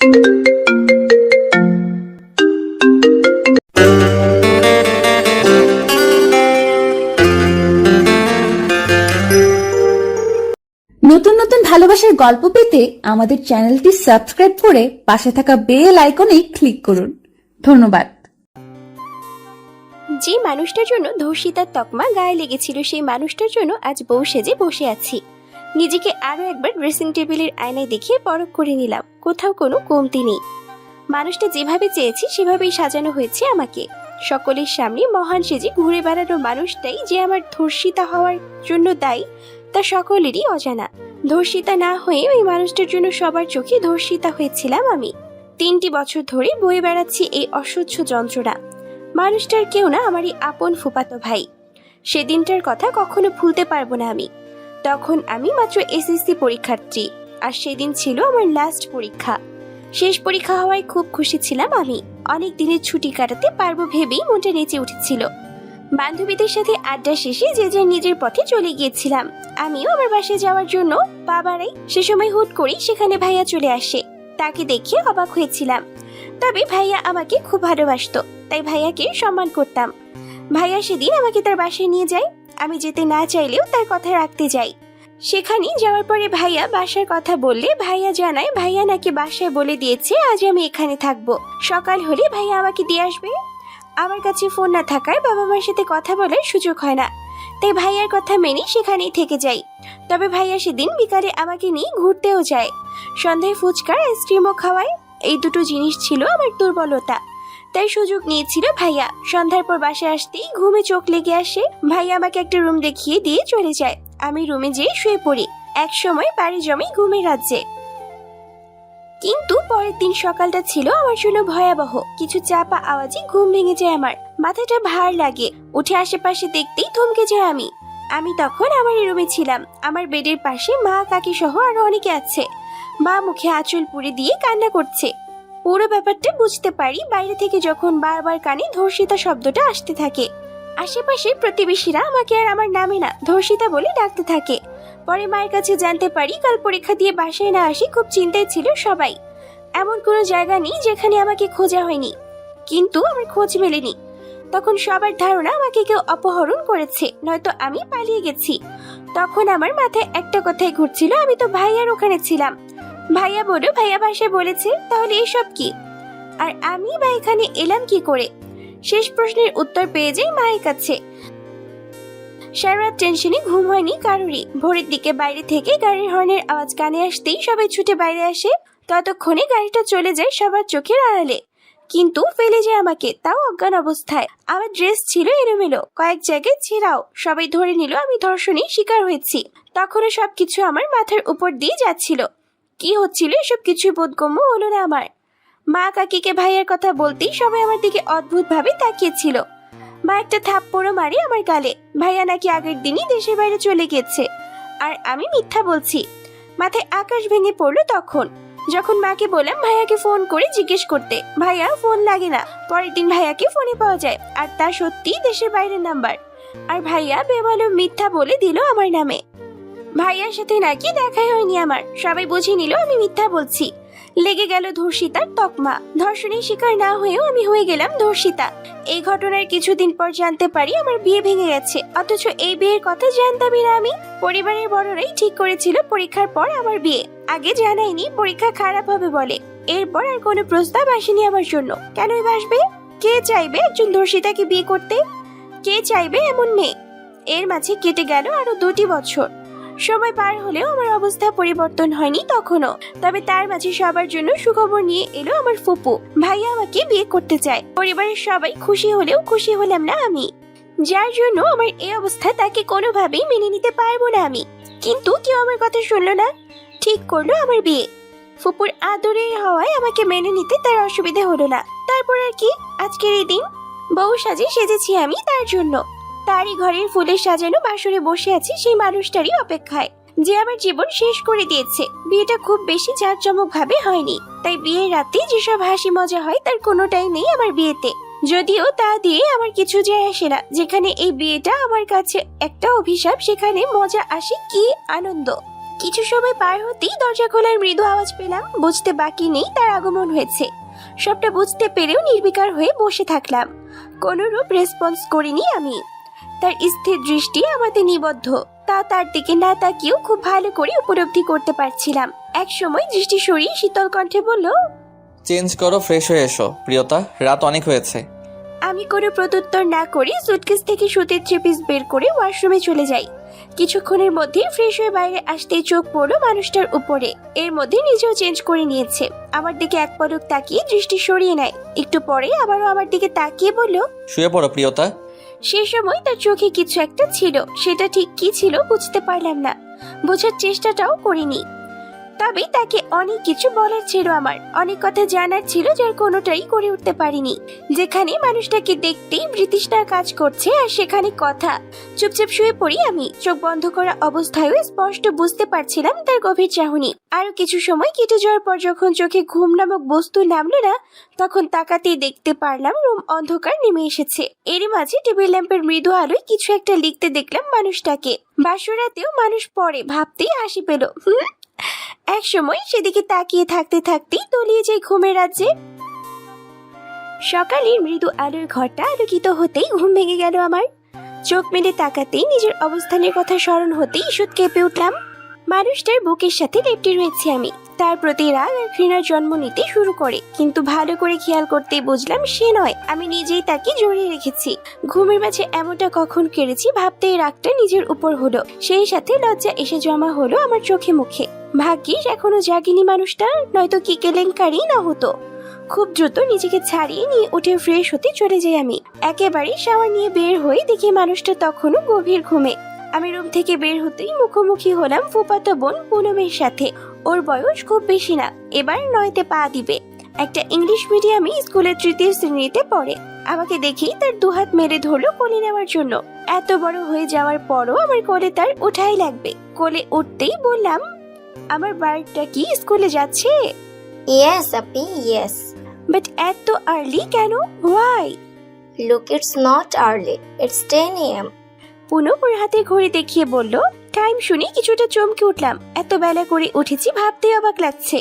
নতুন নতুন ভালোবাসার গল্প পেতে আমাদের চ্যানেলটি সাবস্ক্রাইব করে পাশে থাকা বেল আইকনে ক্লিক করুন। ধন্যবাদ। যে মানুষটার জন্য ধর্ষিতার তকমা গায়ে লেগেছিল সেই মানুষটার জন্য আজ বউ সেজে বসে আছি। নিজেকে আরো একবার ড্রেসিং টেবিলের আয়নায় দেখিয়ে পরখ করে নিলাম, কোথাও কোনো কমতি নেই। মানুষটা যেভাবে চেয়েছি সেভাবেই সাজানো হয়েছে আমাকে। সকলের সামনে মহান সেজে ঘুরে বেড়ানো মানুষটাই যে আমার ধর্ষিতা হওয়ার জন্য দায়ী তা সকলেরই অজানা। ধর্ষিতা না হয়ে ওই মানুষটার জন্য সবার চোখে ধর্ষিতা হয়েছিলাম আমি। 3টি বছর ধরে বয়ে বেড়াচ্ছি এই অসহ্য যন্ত্রণা। মানুষটার কেউ না, আমারই আপন ফুফাতো ভাই। সেদিনটার কথা কখনো ভুলতে পারবো না আমি। তখন আমি মাত্র এসএসসি পরীক্ষার্থী, আর সেদিন ছিল আমার লাস্ট পরীক্ষা। শেষ পরীক্ষা হওয়ায় খুব খুশি ছিলাম আমি। অনেক দিনের ছুটি কাটাতে পারবো ভেবেই মনটা নেচে উঠেছিল। বান্ধবীদের সাথে আড্ডা শেষে যে যার নিজের পথে চলে গিয়েছিলাম। আমিও আমার বাসায় যাওয়ার জন্য পা বাড়াই, সে সময় হুট করেই সেখানে ভাইয়া চলে আসে। তাকে দেখে অবাক হয়েছিলাম, তবে ভাইয়া আমাকে খুব ভালোবাসতো, তাই ভাইয়াকে সম্মান করতাম। ভাইয়া সেদিন আমাকে তার বাসায় নিয়ে যায়। আমি যেতে না চাইলেও তার কথা রাখতে যাই। সেখানে যাওয়ার পরে ভাইয়া বাসার কথা বললে ভাইয়া জানায় ভাইয়া নাকি বাসায় বলে দিয়েছে আজ আমি এখানে থাকবো, সকাল হলে ভাইয়া আমাকে দিয়ে আসবে। আমার কাছে ফোন না থাকায় বাবা মার সাথে কথা বলার সুযোগ হয় না, তাই ভাইয়ার কথা মেনে সেখানেই থেকে যাই। তবে ভাইয়া সেদিন বিকালে আমাকে নিয়ে ঘুরতেও যায়, সন্ধ্যায় ফুচকার আইসক্রিমও খাওয়ায়। এই দুটো জিনিস ছিল আমার দুর্বলতা, তাই সুযোগ নিয়েছিল ভাইয়া। সন্ধ্যার পর বাসায় আসতেই ঘুমে চোখ লেগে আসে। ভাইয়া আমাকে একটা রুম দেখিয়ে দিয়ে চলে যায়। আমি রুমে যেয়ে শুয়ে পড়ি। এক সময় বাড়ি জমে ঘুমের রাজ্যে। কিন্তু পরের দিন সকালটা ছিল আমার জন্য ভয়াবহ। কিছু চাপা আওয়াজে ঘুম ভেঙে যায় আমার, মাথাটা ভার লাগে। উঠে আশেপাশে দেখতেই থমকে যায় আমি। আমি তখন আমার রুমে ছিলাম। আমার বেডের পাশে মা, কাকি সহ আরো অনেকে আছে। মা মুখে আঁচল পুরে দিয়ে কান্না করছে। পুরো ব্যাপারটা বুঝতে পারি বাইরে থেকে যখন বারবার কানে ধর্ষিতা শব্দটা আসতে থাকে। আশেপাশে প্রতিবেশীরা আমাকে আর আমার নামে না ধর্ষিতা বলে ডাকতে থাকে। পরে মায়ের কাছে জানতে পারি কাল পরীক্ষা দিয়ে বাসায় না আসি খুব চিন্তায় ছিল সবাই। এমন কোনো জায়গা নেই যেখানে আমাকে খোঁজা হয়নি, কিন্তু আমার খোঁজ মেলেনি। তখন সবার ধারণা আমাকে কেউ অপহরণ করেছে, নয়তো আমি পালিয়ে গেছি। তখন আমার মাথায় একটা কথাই ঘুরছিল, আমি তো ভাইয়ার ওখানে ছিলাম। ভাইয়া বলো ভাইয়া বাসায় বলেছে, তাহলে এসব কি? আর আমি বা এখানে এলাম কি করে? শেষ প্রশ্নের উত্তর পেয়ে যাই মায়ের কাছে। সারা রাত টেনশনে ঘুম হয়নি কারোরই। ভোরের দিকে বাইরে থেকে গাড়ির হর্নের আওয়াজ কানে আসতেই সবাই ছুটে বাইরে আসে। ততক্ষণে গাড়িটা চলে যায় সবার চোখের আড়ালে, কিন্তু ফেলে যায় আমাকে, তাও অজ্ঞান অবস্থায়। আমার ড্রেস ছিল এলোমেলো, কয়েক জায়গায় ছেঁড়াও। সবাই ধরে নিল আমি ধর্ষণের শিকার হয়েছি। তখনও সবকিছু আমার মাথার উপর দিয়ে যাচ্ছিল। কি হচ্ছিল এসব কিছুই বোধগম্য হলো না আমার। মা কাকিকে ভাইয়ের কথা বলতেই সবাই আমার দিকে অদ্ভুত ভাবে তাকিয়েছিল। মা একটা থাপ্পড়ও মারে আমার গালে। ভাইয়া নাকি আগের দিনই দেশের বাইরে চলে গেছে, আর আমি মিথ্যা বলছি। মাথায় আকাশ ভেঙে পড়লো তখন, যখন মাকে বললাম ভাইয়াকে ফোন করে জিজ্ঞেস করতে। ভাইয়া ফোন লাগে না। পরের দিন ভাইয়াকে ফোনে পাওয়া যায়, আর তা সত্যি দেশের বাইরের নাম্বার। আর ভাইয়া বেমালুম মিথ্যা বলে দিল আমার নামে। ভাইয়ার সাথে নাকি দেখাই হয়নি আমার। সবাই বুঝে নিল আমি মিথ্যা বলছি। লেগে গেল ধর্ষিতার তকমা। ধর্ষণের শিকার না হয়েও আমি হয়ে গেলাম ধর্ষিতা। এই ঘটনার কিছুদিন পর জানতে পারি আমার বিয়ে ভেঙে গেছে, অথচ এই বিয়ের কথা জানতামই না আমি। পরিবারের বড়রাই ঠিক করেছিল পরীক্ষার পর আমার বিয়ে। আগে জানাইনি পরীক্ষা খারাপ হবে বলে। এরপর আর কোনো প্রস্তাব আসেনি আমার জন্য। কেনই আসবে? কে চাইবে একজন ধর্ষিতাকে বিয়ে করতে? কে চাইবে এমন মেয়ে? এর মাঝে কেটে গেল আরো 2টি বছর। সময় পার হলেও আমার অবস্থা পরিবর্তন হয়নি তখনও। তবে তার মাঝে সবার জন্য সুখবর নিয়ে এলো আমার ফুপু। ভাইয়া আমাকে বিয়ে করতে চায়। পরিবারের সবাই খুশি হলেও খুশি হলাম না আমি, যার জন্য আমার এই অবস্থা তাকে কোনোভাবেই মেনে নিতে পারবো না আমি। কিন্তু কেউ আমার কথা শুনলো না, ঠিক করলো আমার বিয়ে। ফুপুর আদরের হওয়ায় আমাকে মেনে নিতে তার অসুবিধা হলো না। তারপর আর কি, আজকের এই দিন বউ সাজে সেজেছি আমি তার জন্য। তারই ঘরের ফুলের সাজানো বাসরে বসে আছি সেই মানুষটারই অপেক্ষায়, যে আমার জীবন শেষ করে দিয়েছে। বিয়েটা খুব বেশি জাঁকজমক ভাবে হয়নি, তাই বিয়ের রাতে যেসব হাসি মজা হয় তার কোনোটাই নেই আমার বিয়েতে। যদিও তা দিয়ে আমার কিছু যায় আসে না। যেখানে এই বিয়েটা আমার কাছে একটা অভিশাপ, সেখানে মজা আসে কি আনন্দ। কিছু সময় পার হতেই দরজা খোলার মৃদু আওয়াজ পেলাম। বুঝতে বাকি নেই তার আগমন হয়েছে। সবটা বুঝতে পেরেও নির্বিকার হয়ে বসে থাকলাম। কোনরূপ রেসপন্স করিনি আমি। তার স্থির দৃষ্টি আমাদের নিবদ্ধ। তার দিকে না তাকিয়েও খুব ভালো করে উপলব্ধি করতে পারছিলাম। এক সময় দৃষ্টি সরিয়ে শীতল কণ্ঠে বলল, চেঞ্জ করো, ফ্রেশ হয়ে এসো প্রিয়তা, রাত অনেক হয়েছে। আমি কোনো প্রত্যুত্তর না করে সুটকেস থেকে সুতির থ্রি পিস বের করে ওয়াশরুমে চলে যাই। কিছুক্ষণের মধ্যে ফ্রেশ হয়ে বাইরে আসতেই চোখ পড়লো মানুষটার উপরে। এর মধ্যে নিজেও চেঞ্জ করে নিয়েছে। আমার দিকে এক পলক তাকিয়ে দৃষ্টি সরিয়ে নেয়। একটু পরে আবারও আমার দিকে তাকিয়ে বলল, শুয়ে পড়ো প্রিয়তা। সেই সময় তার চোখে কিছু একটা ছিল। সেটা ঠিক কি ছিল বুঝতে পারলাম না, বোঝার চেষ্টাটাও করিনি। তবে তাকে অনেক কিছু বলার ছিল আমার, অনেক কথা জানার ছিল, যার কোনোটাই করে উঠতে পারিনি। যেখানে মানুষটাকে দেখতেই বৃতৃষ্ণার কাজ করছে আর সেখানে কথা। চুপচাপ শুয়ে পড়ি আমি। চোখ বন্ধ করা অবস্থায়ও স্পষ্ট বুঝতে পারছিলাম তার গভীর চাহনি। আরো কিছু সময় কেটে যাওয়ার পর যখন চোখে ঘুম নামক বস্তু নামলো না, তখন তাকাতেই দেখতে পারলাম রুম অন্ধকার নেমে এসেছে। এরই মাঝে টেবিল ল্যাম্পের মৃদু আলোয় কিছু একটা লিখতে দেখলাম মানুষটাকে। বাসরাতেও মানুষ পড়ে ভাবতেই হাসি পেল। এক সময় সেদিকে তাকিয়ে থাকতে থাকতেই তলিয়ে যায় ঘুমের রাজ্যে। সকালের মৃদু আলোর ঘরটা আলোকিত হতেই ঘুম ভেঙে গেল আমার। চোখ মেলে তাকাতেই নিজের অবস্থানের কথা স্মরণ হতেই ঈষৎ কেঁপে উঠলাম। মানুষটার বুকের সাথে লেপ্টে রয়েছে আমি। তার প্রতি রাগ আর ঘৃণার জন্ম নিতে শুরু করে, কিন্তু ভালো করে খেয়াল করতেই বুঝলাম সে নয়, আমি নিজেই তাকে জড়িয়ে রেখেছি। ঘুমের মাঝে এমনটা কখন কেড়েছি ভাবতেই রাগটা নিজের উপর হলো। সেই সাথে লজ্জা এসে জমা হলো আমার চোখে মুখে। ভাগ্যিস এখনো জাগিনি মানুষটা, নয়তো কি কেলেঙ্কারি না হতো। খুব দ্রুত নিজেকে ছাড়িয়ে নিয়ে উঠে ফ্রেশ হতে চলে যাই আমি। একেবারে শাওয়ার নিয়ে বের হয়ে দেখি মানুষটা তখনও গভীর ঘুমে। আমি রুম থেকে বের হতেই মুখোমুখি হলাম ফুফাতো বোন পুনমের সাথে। ওর বয়স খুব বেশি না, এবার 9তে পা দিবে। একটা ইংলিশ মিডিয়ামে স্কুলের 3য় শ্রেণীতে পড়ে। আমাকে দেখেই তার দুহাত মেরে ধরলো কোলে নেওয়ার জন্য। এত বড় হয়ে যাওয়ার পরও আমার কোলে তার ওঠাই লাগবে। কোলে উঠতেই বললাম, আমার বাড়িটা কি স্কুলে যাচ্ছে? Yes, Appy, yes. বাট এত আর্লি কেন? Why? Look, it's not early. It's 10 a.m. Poonam ওর হাতে ঘড়ি দেখিয়ে বলল। টাইম শুনে কিছুটা চমকে উঠলাম। এত বেলা করে উঠেছি ভাবতে অবাক লাগছে।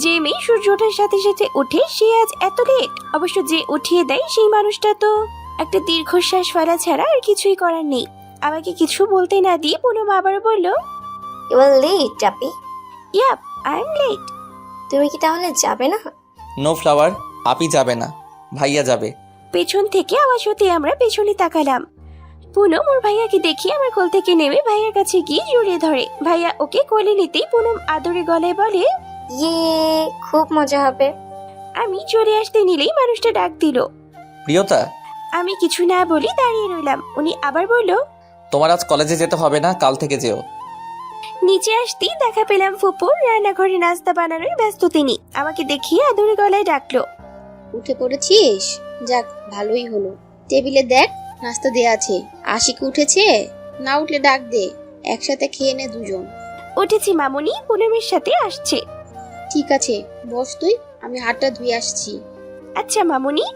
যে মেয়ে সূর্য ওঠার সাথে সাথে উঠে সে আজ এত লেট। অবশ্য যে উঠিয়ে দেয় সেই মানুষটা তো একটা দীর্ঘশ্বাস ফেলা ছাড়া আর কিছুই করার নেই। আমাকে কিছু বলতে না দিয়ে পুনম আবারও বলল, You are late, Appy. Yup, I am late. তুমি কি তাহলে যাবে না? নো ফ্লাওয়ার, আপি যাবে না, ভাইয়া যাবে। পেছন থেকে আওয়াজ হতে আমরা পেছনে তাকালাম। পুনম ওর ভাইয়াকে দেখি আমার কোল থেকে নেমে ভাইয়ার কাছে গিয়ে জড়িয়ে ধরে। ভাইয়া ওকে কোলে নিতেই পুনম আদরে গলায় বলে, ইয়ে, খুব মজা হবে। আমি চলে আসতে নিলেই মানুষটা ডাক দিল। প্রিয়তা, আমি কিছু না বলি দাঁড়িয়ে রইলাম। উনি আবার বলল, তোমার আজ কলেজে যেতে হবে না, কাল থেকে যেও। নিচে আসতেই দেখা পেলাম ফুপুর রান্নাঘরে নাস্তা বানানোয় ব্যস্ত তিনি। আমাকে দেখিয়ে আদরে গলায় ডাকলো, উঠে পড়েছিস? যাক, ভালোই হলো। টেবিলে দেখ, নাস্তা দেয়া আছে। আশিক উঠেছে? না উঠলে ডাক দে, একসাথে খেয়ে নে দুজন। উঠেছি মামুনি, পুনমের সাথে আসছে। ঠিক আছে, বস তুই, আমি হাতটা ধুয়ে আসছি। আচ্ছা মামুনি।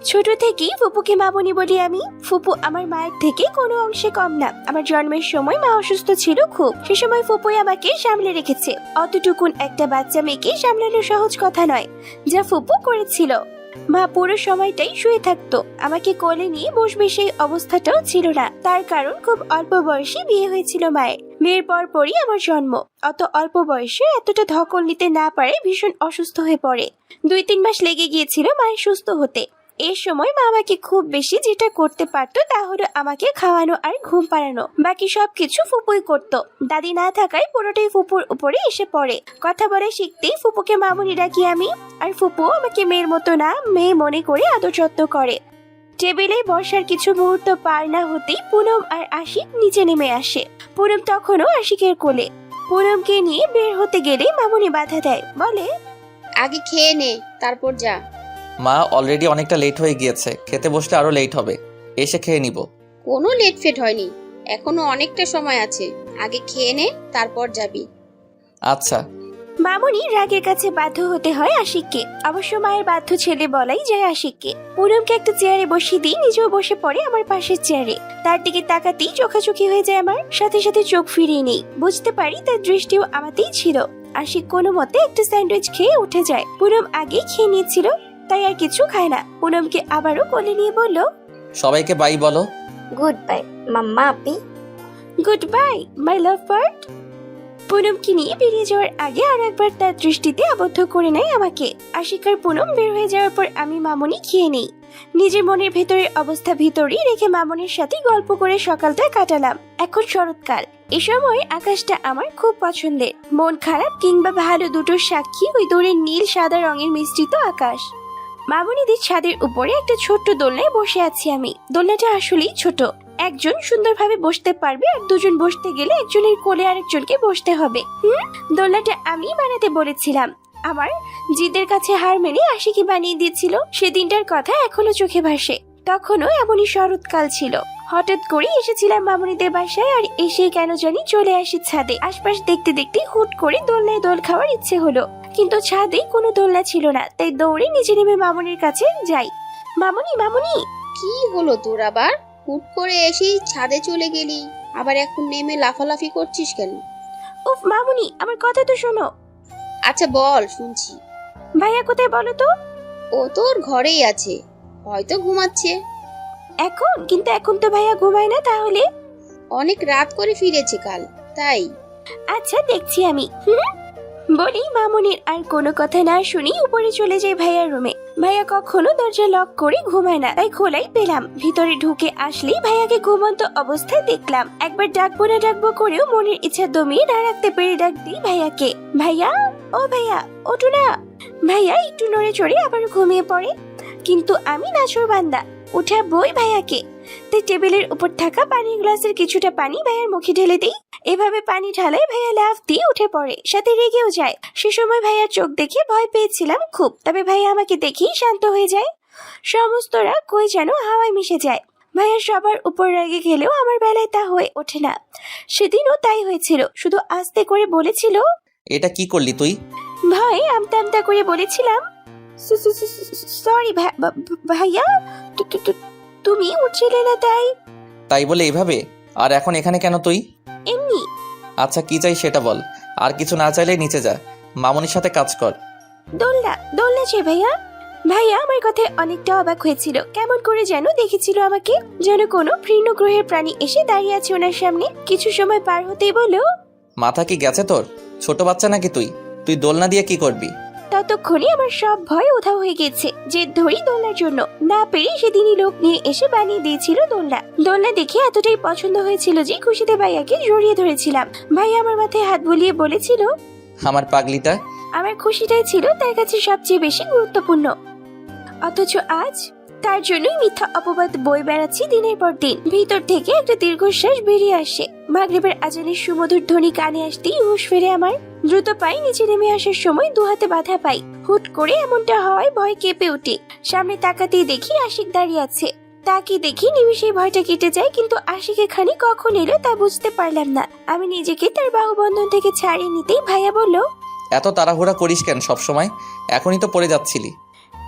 ছোট থেকেই ফুপুকে মামুনি বলি আমি। ফুপু আমার মায়ের থেকে কোনো অংশে কম না। আমার জন্মের সময় মা অসুস্থ ছিল খুব, সে সময় ফুপুই আমাকে সামলে রেখেছে। অতটুকুন একটা বাচ্চা মেয়েকে সামলানো সহজ কথা নয়, যা ফুপু করেছিল। মা পুরো সময়টাই শুয়ে থাকতো, আমাকে কোলে নিয়ে বসবে সেই অবস্থাটাও ছিল না। তার কারণ খুব অল্প বয়সে বিয়ে হয়েছিল মায়ের। বিয়ের পর পরই আমার জন্ম। অত অল্প বয়সে এতটা ধকল নিতে না পারে ভীষণ অসুস্থ হয়ে পড়ে। 2-3 মাস লেগে গিয়েছিল মায়ের সুস্থ হতে। এই সময় মা আমাকে খুব বেশি যেটা করতে পারতো তা হলো আমাকে খাওয়ানো আর ঘুম পাড়ানো। বাকি সবকিছু ফুপুই করতো। দাদি না থাকায় পুরোটাই ফুপুর উপরে এসে পড়ে। কথা বলে শিখতেই ফুপুকে মামুনি ডাকি আমি, আর ফুপু আমাকে মেয়ের মতো না, মেয়ে মনে করে আদর যত্ন করে। টেবিলে বসার কিছু মুহূর্ত পার না হতেই পুনম আর আশিক নিচে নেমে আসে। পুনম তখনও আশিকের কোলে। পুনমকে নিয়ে বের হতে গেলে মামুনি বাধা দেয়, বলে, আগে খেয়ে নে, তারপর যা। মা অলরেডি অনেকটা লেট হয়ে গিয়েছে, খেতে বসলে আরো লেট হবে, এসে খেয়ে নিব। কোনো লেট ফেট হয়নি, এখনো অনেকটা সময় আছে। আগে খেয়ে নে, তারপর যাবি। আচ্ছা। মামুনি রাগের কাছে বাধ্য হতে হয় আশিককে। অবশ্য মায়ের বাধ্য ছেলে বলাই যায় আশিককে। পুনমকে একটা চেয়ারে বসিয়ে দিই, নিজেও বসে পড়ে আমার পাশের চেয়ারে। তার দিকে তাকাতেই চোখাচোখি হয়ে যায় আমার, সাথে সাথে চোখ ফিরিয়ে নেই। বুঝতে পারি তার দৃষ্টিও আমাতেই ছিল। আশিক কোনো মতে একটা স্যান্ডউইচ খেয়ে উঠে যায়। পুনম আগেই খেয়ে নিয়েছিল, তাই আর কিছু খায় না। পুনমকে আবারও কোলে নিয়ে বলল, সবাইকে বাই বলো। Good bye mamma Appy. Good bye my love bird. পুনমকে নিয়ে বেরিয়ে যাওয়ার আগে আর একবার তার দৃষ্টিতে আবদ্ধ করে নেয় আমাকে। আশিক আর পুনম বের হয়ে যাওয়ার পর আমি মামুনি খেয়ে নেই। নিজের মনের ভেতরের অবস্থা ভিতরেই রেখে মামুনির সাথে গল্প করে সকালটা কাটালাম। এখন শরৎকাল, এ সময় আকাশটা আমার খুব পছন্দের। মন খারাপ কিংবা ভালো দুটোর সাক্ষী ওই দূরের নীল সাদা রঙের মিশ্রিত আকাশ। মামুনিদের ছাদের উপরে একটা ছোট্ট দোলনায় বসে আছি আমি। দোলনাটা আসলেই ছোট, একজন সুন্দরভাবে বসতে পারবে, আর দুজন বসতে গেলে একজনের কোলে আরেকজনকে বসতে হবে। দোলনাটা আমি বানাতে বলেছিলাম। আমার জিদের কাছে হার মেনে আশিকি বানিয়ে দিয়েছিল। সেদিনটার কথা এখনো চোখে ভাসে। তখনও এমনই শরৎকাল ছিল। হঠাৎ করে এসেছিলাম মামুনিদের বাসায়, আর এসে কেন জানি চলে আসি ছাদে। আশপাশ দেখতে দেখতে হুট করে দোলনায় দোল খাওয়ার ইচ্ছে হলো, কিন্তু ছাদে কোনো দোলনা ছিল না। তাই দৌড়ে নিচে নেমে মামুনির কাছে যাই। মামুনি, মামুনি। কি হলো তোর আবার? হুট করে এসেই ছাদে চলে গেলি, আবার এখন নেমে লাফালাফি করছিস কেন? উফ মামুনি, আমার কথা তো শোনো। আচ্ছা বল, শুনছি। ভাইয়া কোথায় বলো তো? ও তোর ঘরেই আছে, হয়তো ঘুমাচ্ছে। এখন? কিন্তু এখন তো ভাইয়া ঘুমায় না। তাহলে? অনেক রাত করে ফিরেছে কাল, তাই। আচ্ছা দেখছি আমি। বলি মামুনির আর কোনো কথা না শুনি উপরে চলে যাই ভাইয়ার রুমে। ভাইয়া কখনো দরজা লক করে ঘুমায় না, তাই খোলাই পেলাম। ভিতরে ঢুকে আসলেই ভাইয়াকে ঘুমন্ত অবস্থায় দেখলাম। একবার ডাকবো না ডাকবো করেও মনের ইচ্ছা দমিয়ে না রাখতে পেরে ডাক দিই ভাইয়াকে। ভাইয়া, ও ভাইয়া, ওঠো না। ভাইয়া একটু নড়ে চড়ে আবার ঘুমিয়ে পড়ে, কিন্তু আমি নাছোড় বান্দা উঠে বই ভাইয়াকে। তাই টেবিলের উপর থাকা পানির গ্লাসের কিছুটা পানি ভাইয়ার মুখে ঢেলে দিই। এভাবে পানি ঢালায় ভাইয়া লাফ দিয়ে উঠে পড়ে, সাথে রেগেও যায়। সে সময় ভাইয়ার চোখ দেখে ভয় পেয়েছিলাম খুব, তবে ভাইয়া আমাকে দেখেই শান্ত হয়ে যায়। সমস্ত রাগ কই যেন হাওয়ায় মিশে যায়। ভাইয়া সবার উপর রেগে গেলেও আমার বেলায় তা হয়ে ওঠে না। সেদিনও তাই হয়েছিল, শুধু আস্তে করে বলেছিল, এটা কি করলি তুই? ভয় আমতা আমতা করে বলেছিলাম, সরি ভাইয়া, তুমি উঠছিলে না তাই। তাই বলে এভাবে? আর এখন এখানে কেন তুই? এমনি। আচ্ছা কি চাই সেটা বল, আর কিছু না চাইলে নিচে যা, মামুনির সাথে কাজ কর। দোলনা চাই ভাইয়া। ভাইয়া আমার কথায় অনেকটা অবাক হয়েছিল। কেমন করে যেন দেখেছিল আমাকে, যেন কোনো ভিন্ন গ্রহের প্রাণী এসে দাঁড়িয়ে আছে ওনার সামনে। কিছু সময় পার হতেই বলল, মাথা কি গেছে তোর? ছোট বাচ্চা নাকি তুই? তুই দোলনা দিয়ে কি করবি? ততক্ষণে আমার সব ভয় উধাও হয়ে গেছে। যে ধরি দোলনার জন্য না পেরে সেদিনই লোক নিয়ে এসে বানিয়ে দিয়েছিল দোলনা। দোলনা দেখে এতটাই পছন্দ হয়েছিল যে খুশিতে ভাইয়াকে জড়িয়ে ধরেছিলাম। ভাইয়া আমার মাথায় হাত বুলিয়ে বলেছিল, আমার পাগলিটা। আমার খুশিটাই ছিল তার কাছে সবচেয়ে বেশি গুরুত্বপূর্ণ। অথচ আজ তার জন্যই মিথ্যা অপবাদ বয়ে বেড়াচ্ছি দিনের পর দিন। ভিতর থেকে একটা দীর্ঘশ্বাস বেরিয়ে আসে। মাগরিবের আজানের সুমধুর ধ্বনি কানে আসতেই হুঁশ ফেরে আমার। দ্রুত পাই নিচে নেমে আসার সময় দুহাতে বাধা পাই। হুট করে এমনটা হওয়ায় ভয় কেঁপে উঠে। সামনে তাকাতেই দেখি আশিক দাঁড়িয়ে আছে। তাকে দেখি নিমিষেই ভয়টা কেটে যায়, কিন্তু আশিক এখানে কখন এলো তা বুঝতে পারলাম না। আমি নিজেকে তার বাহুবন্ধন থেকে ছাড়িয়ে নিতেই ভাইয়া বলল, এত তাড়াহুড়া করিস কেন সব সময়? এখনই তো পড়ে যাচ্ছিলি।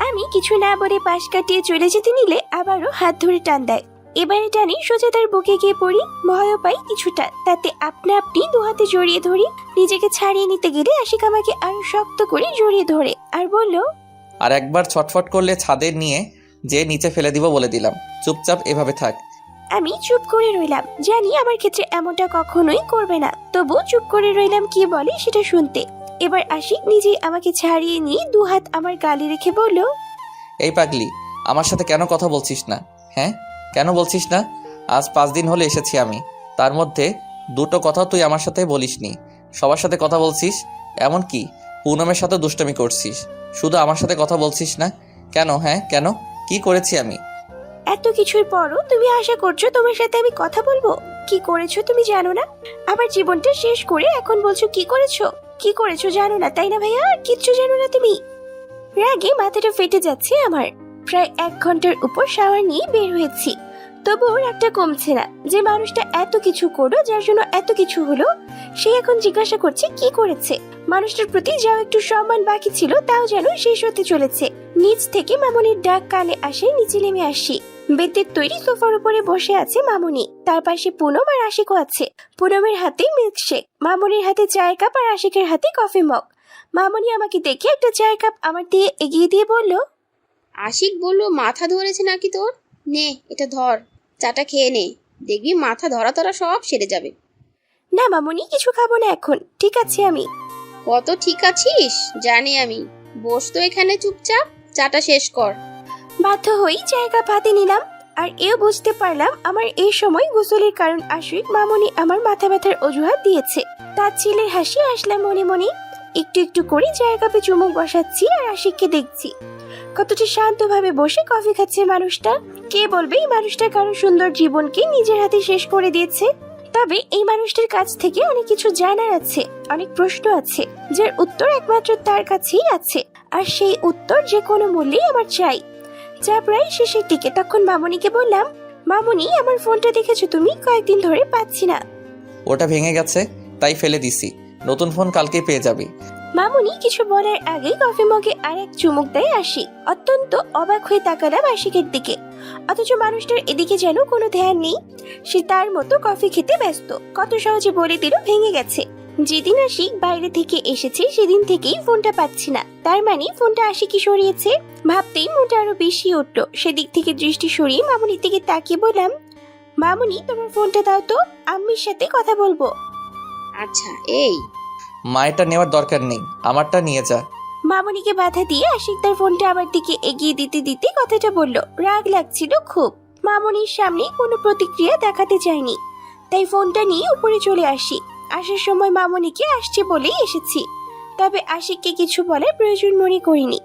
আমি কিছু না বলে পাশ কাটিয়ে চলে যেতে নিলে আবারও হাত ধরে টান দেয়। এবারে টানি সোজা তার বুকে গিয়ে পড়ি। ভয়ও পাই কিছুটা, তাতে আপনা আপনি দুহাতে জড়িয়ে ধরি। নিজেকে ছাড়িয়ে নিতে গেলে আশিক আমাকে আরো শক্ত করে জড়িয়ে ধরে আর বলল, আর একবার ছটফট করলে ছাদে নিয়ে যে নিচে ফেলে দিব বলে দিলাম। চুপচাপ এভাবে থাক। আমি চুপ করে রইলাম। জানি আমার ক্ষেত্রে এমনটা কখনোই করবে না, তবু চুপ করে রইলাম কি বলে সেটা শুনতে। এবার আশিক নিজেই আমাকে ছাড়িয়ে নিয়ে দুহাত আমার গালে রেখে বলল, এই পাগলি, আমার সাথে কেন কথা বলছিস না? হ্যাঁ, কেন বলছিস না? আজ 5 দিন হলে এসেছি আমি, তার মধ্যে 2টো কথা তুই আমার সাথে বলিসনি। সবার সাথে কথা বলছিস, এমন কি পুনমের সাথে দুষ্টামি করছিস, শুধু আমার সাথে কথা বলছিস না কেন? হ্যাঁ কেন? কি করেছি আমি? এত কিছুর পরও তুমি আশা করছো তোমার সাথে আমি কথা বলবো? কি করেছো তুমি জানো না? আমার জীবনটা শেষ করে এখন বলছো কি করেছো? কি করেছো জানো না, তাই না ভাইয়া? কিচ্ছু জানো না তুমি। রাগে মাথাটা ফেটে যাচ্ছে আমার। প্রায় 1 ঘন্টার উপর শাওয়ার নিয়ে বের হয়েছি, তবুও রাগটা কমছে না। যে মানুষটা এত কিছু করলো, যার জন্য এত কিছু হলো, সে এখন জিজ্ঞাসা করছে কি করেছে। মানুষটার প্রতি যাও একটু সম্মান বাকি ছিল তাও যেন শেষ হতে চলেছে। নিচ থেকে মামুনির ডাক কানে আসে, নিচে নেমে আসি। বেতের তৈরি সোফার উপরে বসে আছে মামুনি, তার পাশে পুনম আর আশিকও আছে। পুনমের হাতে মিল্কশেক, মামুনির হাতে চায়ের কাপ আর আশিকের হাতে কফি মগ। মামুনি আমাকে দেখে একটা চায়ের কাপ আমার দিয়ে এগিয়ে দিয়ে বলল, আশিক বলল মাথা ধরেছে নাকি তোর? নে এটা ধর, চাটা খেয়ে নে, দেখবি মাথা ধরা ধরা সব সেরে যাবে। না মামুনি, কিছু খাবো না এখন, ঠিক আছে আমি। কত ঠিক আছিস জানি আমি, বস তো এখানে চুপচাপ, চাটা শেষ কর। বাধ্য হয়েই চায়ের কাপ হাতে নিলাম। আর এও বুঝতে পারলাম আমার এই সময় গোসলের কারণ আশিক মামুনি আমার মাথা ব্যথার অজুহাত দিয়েছে। তার ছেলের হাসি আসলাম মনে মনে। একটু একটু করে চায়ের কাপে চুমুক বসাচ্ছি আর আশিককে দেখছি কতটা শান্তভাবে বসে কফি খাচ্ছে মানুষটা। কে বলবে এই মানুষটা কারো সুন্দর জীবনকে নিজের হাতে শেষ করে দিয়েছে। তবে এই মানুষটার কাছ থেকে অনেক কিছু জানার আছে, অনেক প্রশ্ন আছে যার উত্তর একমাত্র তার কাছেই আছে। আর সেই উত্তর যে কোনো মূল্যেই আমার চাই। যা প্রায় শেষের দিকে তখন মামুনিকে বললাম, মামুনি আমার ফোনটা দেখেছো তুমি? কয়েকদিন ধরে পাচ্ছি না। ওটা ভেঙে গেছে তাই ফেলে দিছি, নতুন ফোন কালকেই পেয়ে যাবি। মামুনি কিছু বলার আগেই কফি মগে আর এক চুমুক দেয় আশিক। অত্যন্ত অবাক হয়ে তাকালাম আশিকের দিকে, অথচ মানুষটার এদিকে যেন কোনো ধ্যান নেই। সে তার মতো কফি খেতে ব্যস্ত। কত সহজে বলে দিল ভেঙে গেছে। যেদিন আশিক বাইরে থেকে এসেছে সেদিন থেকেই ফোনটা পাচ্ছি না। তার মানে ফোনটা আশিকই সরিয়েছে। ভাবতেই মনটা আরো বেশি উঠলো। সেদিক থেকে দৃষ্টি সরিয়ে মামুনির দিকে তাকিয়ে বললাম, মামুনি তোমার ফোনটা দাও তো, আম্মির সাথে কথা বলবো। আচ্ছা এই মায়েরটা নেওয়ার দরকার নেই, আমারটা নিয়ে যা। মামুনিকে বাধা দিয়ে আশিক তার ফোনটা আমার দিকে এগিয়ে দিতে দিতে কথাটা বলল। রাগ লাগছিল খুব। মামুনির সামনে কোনো প্রতিক্রিয়া দেখাতে চাইনি, তাই ফোনটা নিয়ে উপরে চলে আসি। আসার সময় মামুনিকে আসছে বলেই এসেছি, তবে আশিককে কিছু বলার প্রয়োজন মনে করিনি।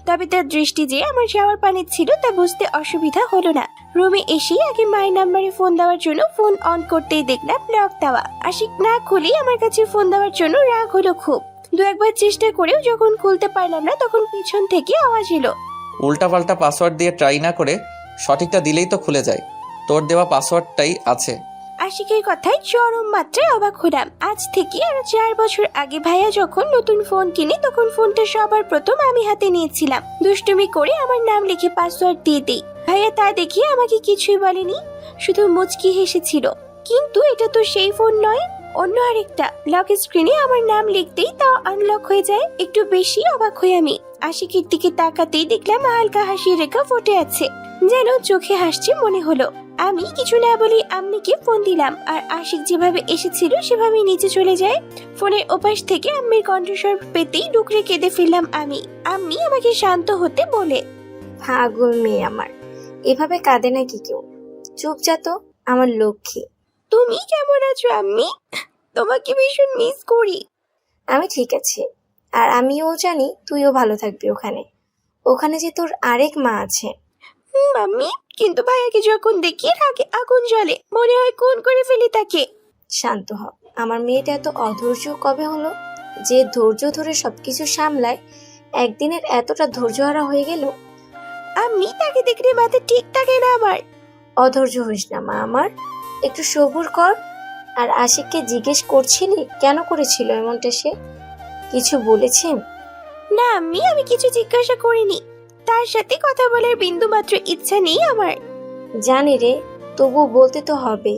তবে তার দৃষ্টি যে আমার যাওয়ার পানে ছিল তা বুঝতে অসুবিধা হলো না। রুমে এসে আগে মায়ের নাম্বারে ফোন দেওয়ার জন্য ফোন অন করতেই দেখলাম লক দেওয়া। আশিক না খুলেই আমার কাছে ফোন দেওয়ার জন্য রাগ হলো খুব। দু একবার চেষ্টা করেও যখন খুলতে পারলাম না তখন পিছন থেকে আওয়াজ এলো, উল্টাপাল্টা পাসওয়ার্ড দিয়ে ট্রাই না করে সঠিকটা দিলেই তো খুলে যায়, তোর দেওয়া পাসওয়ার্ডটাই আছে। আশিকের কথায় চরম মাত্রায় অবাক হলাম। আজ থেকে আরো 4 বছর আগে ভাইয়া যখন নতুন ফোন কিনে তখন ফোনটা সবার প্রথম আমি হাতে নিয়েছিলাম। দুষ্টুমি করে আমার নাম লিখে পাসওয়ার্ড দিয়ে দেই। ভাইয়া তা দেখে আমাকে কিছুই বলেনি, শুধু মুচকি হেসেছিল। কিন্তু এটা তো সেই ফোন নয়, অন্য আরেকটা। লক স্ক্রিনে আমার নাম লিখতেই তা আনলক হয়ে যায়। একটু বেশি অবাক হয়ে আমি আশিকের দিকে তাকাতেই দেখলাম হালকা হাসি রেখা ফুটে আছে, যেন চোখে হাসছে মনে হলো। আমি কিছু না বলি আম্মিকে ফোন দিলাম আর আশিক যেভাবে এসেছিল সেভাবেই নিচে চলে যায়। ফোনের ওপাশ থেকে আম্মির কণ্ঠস্বর পেতেই ডুকরে কেঁদে ফেললাম আমি। আম্মি আমাকে শান্ত হতে বলে, পাগল মেয়ে আমার, এভাবে কাঁদে নাকি কেউ? চুপ যা তো আমার লক্ষ্মী। তুমি কেমন আছো আম্মি? তোমাকে ভীষণ মিস করি। আমি ঠিক আছি, আর আমিও জানি তুইও ভালো থাকবি ওখানে। ওখানে যে তোর আরেক মা আছে। আম্মি, কিন্তু ভাইয়াকে যখন দেখি রাগে আগুন জ্বলে, মনে হয় খুন করে ফেলি তাকে। শান্ত হ, আমার মেয়েটা এত অধৈর্য কবে হলো? যে ধৈর্য ধরে সবকিছু সামলায়, একদিনের এতটা ধৈর্যহারা হয়ে গেল। আম্মি, তাকে দেখলে মাথা ঠিক থাকে না আমার। অধৈর্য হইস না মা আমার, একটু সবুর কর। আর আশিককে জিজ্ঞেস করছিলি কেন করেছিল এমনটা? সে কিছু বলেছে? না আম্মি, আমি কিছু জিজ্ঞাসা করিনি। তার সাথে কথা বলার বিন্দু মাত্র ইচ্ছা নেই আমার। জানি রে, তবু বলতে তো হবে।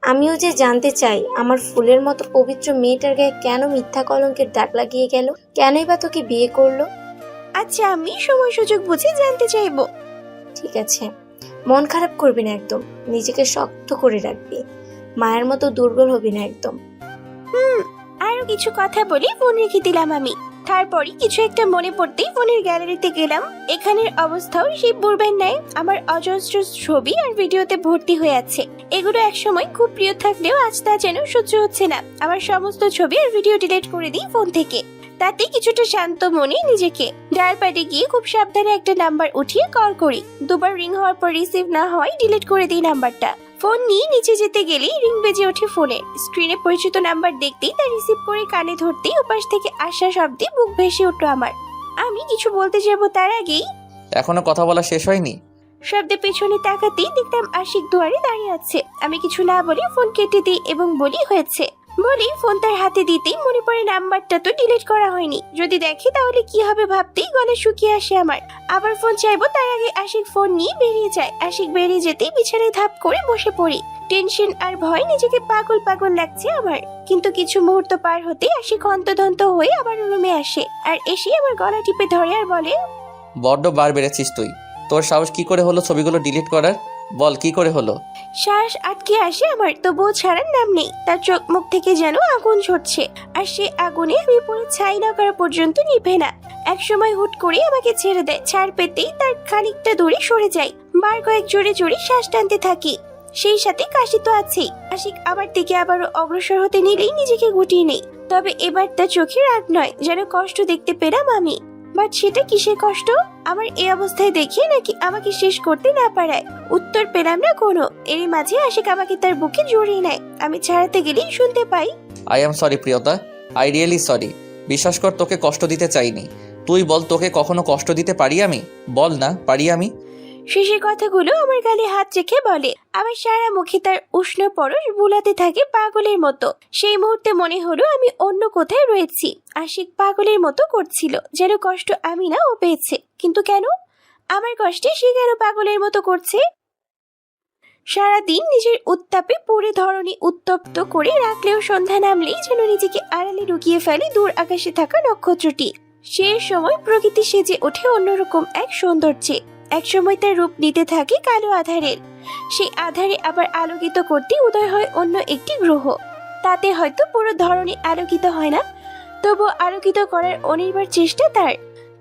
আমিও যে জানতে চাই আমার ফুলের মতো পবিত্র মেয়েটার গায়ে কেন মিথ্যা কলঙ্কের দাগ লাগিয়ে গেল? কেনই বা তোকে বিয়ে করলো? আচ্ছা আমি সময় সুযোগ বুঝে জানতে চাইবো। ঠিক আছে, মন খারাপ করবি না একদম, নিজেকে শক্ত করে রাখবি, মায়ের মতো দুর্বল হবি না একদম। আরো কিছু কথা বলে ফোন রেখে দিলাম আমি। তারপরই কিছু একটা মনে পড়তেই ফোনের গ্যালারিতে গেলাম। এখানের অবস্থাও সেই পূর্বের ন্যায়, আমার অজস্র ছবি আর ভিডিওতে ভর্তি হয়ে আছে। এগুলো একসময় খুব প্রিয় থাকলেও আজ তা যেন সহ্য হচ্ছে না। আমার সমস্ত ছবি আর ভিডিও ডিলিট করে দিই ফোন থেকে। তাতে কিছুটা শান্ত মনে নিজেকে ডায়াল প্যাডে গিয়ে খুব সাবধানে একটা নাম্বার উঠিয়ে কল করি। দুবার রিং হওয়ার পর রিসিভ না হয় ডিলিট করে দিই নাম্বারটা। ফোন নিয়ে নিচে যেতে গেলেই রিং বেজে ওঠে ফোনে। স্ক্রিনে পরিচিত নাম্বার দেখতেই তা রিসিভ করে কানে ধরতেই ওপাশ থেকে আসা শব্দে বুক ভেসে উঠলো আমার। আমি কিছু বলতে যাব তার আগেই এখনো কথা বলা শেষ হয়নি? শব্দে পেছনে তাকাতেই দেখলাম আশিক দুয়ারে দাঁড়িয়ে আছে। আমি কিছু না বলে ফোন কেটে দিই এবং বলি, হয়েছে। বলি ফোন তার হাতে দিতেই মনে পড়ে নাম্বারটা তো ডিলিট করা হয়নি, যদি দেখি তাহলে কি হবে ভাবতেই গলা শুকিয়ে আসে আমার। আবার ফোন চাইবো তার আগে আশিক ফোন নিয়ে বেরিয়ে যায়। আশিক বেরিয়ে যেতেই বিছানায় ধাপ করে বসে পড়ি। টেনশন আর ভয় নিজেকে পাগল পাগল লাগছে আমার। কিন্তু কিছু মুহূর্ত পার হতে আশিক হন্তদন্ত হয়ে আবার রুমে আসে আর এসে আমার গলা টিপে ধরে আর বলে, বড্ড বার বেড়েছিস তুই। তোর সাহস কি করে হলো ছবিগুলো ডিলিট করার? বল কি করে হলো? শ্বাস আটকে আসে আমার, তবুও ছাড়ার নাম নেই। তার চোখ মুখ থেকে যেন আগুন ঝরছে, আর সে আগুনে আমি পুরো ছাই না করা পর্যন্ত নিভে না। এক সময় হুট করে আমাকে ছেড়ে দেয়। ছাড় পেতেই তার খানিকটা দূরে সরে যায়। বার কয়েক জোরে জোরে শ্বাস টানতে থাকি, সেই সাথে কাশি তো আছেই। আশিক আমার দিকে আবারও অগ্রসর হতে নিলেই নিজেকে গুটিয়ে নেই। তবে এবার তার চোখে রাগ নয়, যেন কষ্ট দেখতে পেলাম আমি। বাট সেটা কিসের কষ্ট? আমার এই অবস্থায় দেখে নাকি আমাকে শেষ করতে না পারায়? উত্তর পেলাম না কোনো। এরই মাঝে আশিক আমাকে তার বুকে জড়িয়ে নেয়। আমি ছাড়াতে গেলেই শুনতে পাই, I am sorry Priyota, I really sorry. বিশ্বাস কর, তোকে কষ্ট দিতে চাইনি। তুই বল, তোকে কখনো কষ্ট দিতে পারি আমি? বল না, পারি আমি? শেষের কথাগুলো আমার গালে হাত রেখে বলে। আমার সারা মুখে তার উষ্ণ পরশ বুলাতে থাকে পাগলের মতো। সেই মুহূর্তে মনে হলো আমি অন্য কোথায় রয়েছি। আশিক পাগলের মতো করছিল, যেন কষ্ট আমি না ও পেয়েছে। কিন্তু কেন? আমার কষ্টে সে কেন পাগলের মতো করছে? সারাদিন নিজের উত্তাপে পুরে ধরনী উত্তপ্ত করে রাখলেও সন্ধ্যা নামলেই যেন নিজেকে আড়ালে লুকিয়ে ফেলে দূর আকাশে থাকা নক্ষত্রটি। সে সময় প্রকৃতি সেজে ওঠে অন্যরকম এক সৌন্দর্যে। একসময় তার রূপ নিতে থাকে কালো আধারের। সেই আধারে আবার আলোকিত করতে উদয় হয় অন্য একটি গ্রহ। তাতে হয়তো পুরো ধরনী আলোকিত হয় না, তবু আলোকিত করার অনির্বার চেষ্টা তার।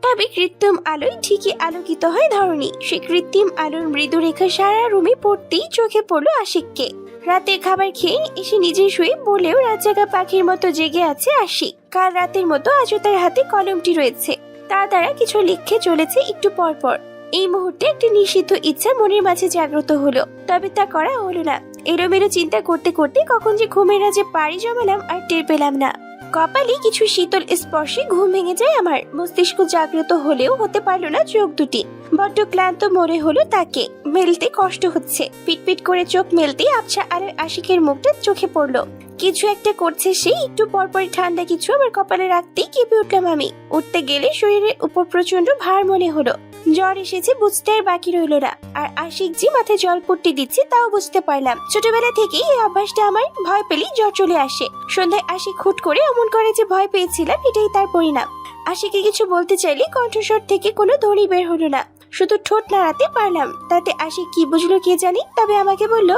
তবে কৃত্রিম আলোয় ঠিকই আলোকিত হয় ধরনী। সে কৃত্রিম আলোর মৃদু রেখা সারা রুমে পড়তেই চোখে পড়লো আশিককে। রাতের খাবার খেয়ে এসে নিজে শুয়ে বলেও রাত জাগা পাখির মতো জেগে আছে আশিক। কাল রাতের মতো আজও তার হাতে কলমটি রয়েছে, তা দ্বারা কিছু লিখে চলেছে একটু পর পর। এই মুহূর্তে একটি নিষিদ্ধ ইচ্ছা মনের মাঝে জাগ্রত হলো, তবে তা করা হলো না। এলোমেলো চিন্তা করতে করতে কখন যে ঘুমের রাজে পাড়ি জমালাম আর টের পেলাম না। কপালে কিছু শীতল স্পর্শে ঘুম ভেঙে যায় আমার। মস্তিষ্ক জাগ্রত হলেও হতে পারলো না চোখ দুটি। বড্ড ক্লান্ত মনে হলো তাকে। মেলতে কষ্ট হচ্ছে। পিটপিট করে চোখ মেলতেই আবছা আলোয় আশিকের মুখটা চোখে পড়লো। কিছু একটা করছে সে। একটু পরপরই ঠান্ডা কিছু আমার কপালে রাখতেই কেঁপে উঠলাম আমি। উঠতে গেলে শরীরের উপর প্রচন্ড ভার মনে হলো। জ্বর এসেছে বুঝতে আর বাকি রইল না। আর আশিক যে মাথায় জল পট্টি দিচ্ছে তাও বুঝতে পারলাম। ছোটবেলা থেকেই এই অভ্যাসটা আমার। ভয় পেলেই জ্বর চলে আসে। সন্ধ্যায় আশিক হুট করে এমন করে যে ভয় পেয়েছিলাম, এটাই তার পরিণাম। আশিকে কিছু বলতে চাইলে কণ্ঠস্বর থেকে কোনো ধ্বনি বের হলো না, শুধু ঠোঁট নাড়াতে পারলাম। তাতে আশিক কি বুঝলো কে জানি, তবে আমাকে বলল,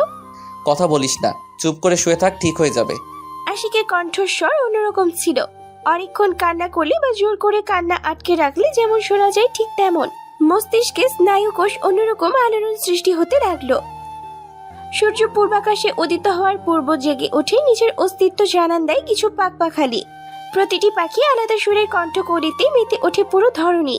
কথা বলিস না, চুপ করে শুয়ে থাক, ঠিক হয়ে যাবে। আশিকের কণ্ঠস্বর অন্যরকম ছিল। অনেকক্ষণ কান্না করলে বা জোর করে কান্না আটকে রাখলে যেমন শোনা যায় ঠিক তেমন। মস্তিষ্কে স্নায়ুকোষ অন্যরকম আলোড়ন সৃষ্টি হতে লাগলো। সূর্য পূর্বাকাশে উদিত হওয়ার পূর্ব জেগে উঠে নিজের অস্তিত্ব জানান দেয় কিছু পাখপাখালি। প্রতিটি পাখি আলাদা সুরের কণ্ঠ করিতে মেতে ওঠে পুরো ধরনী।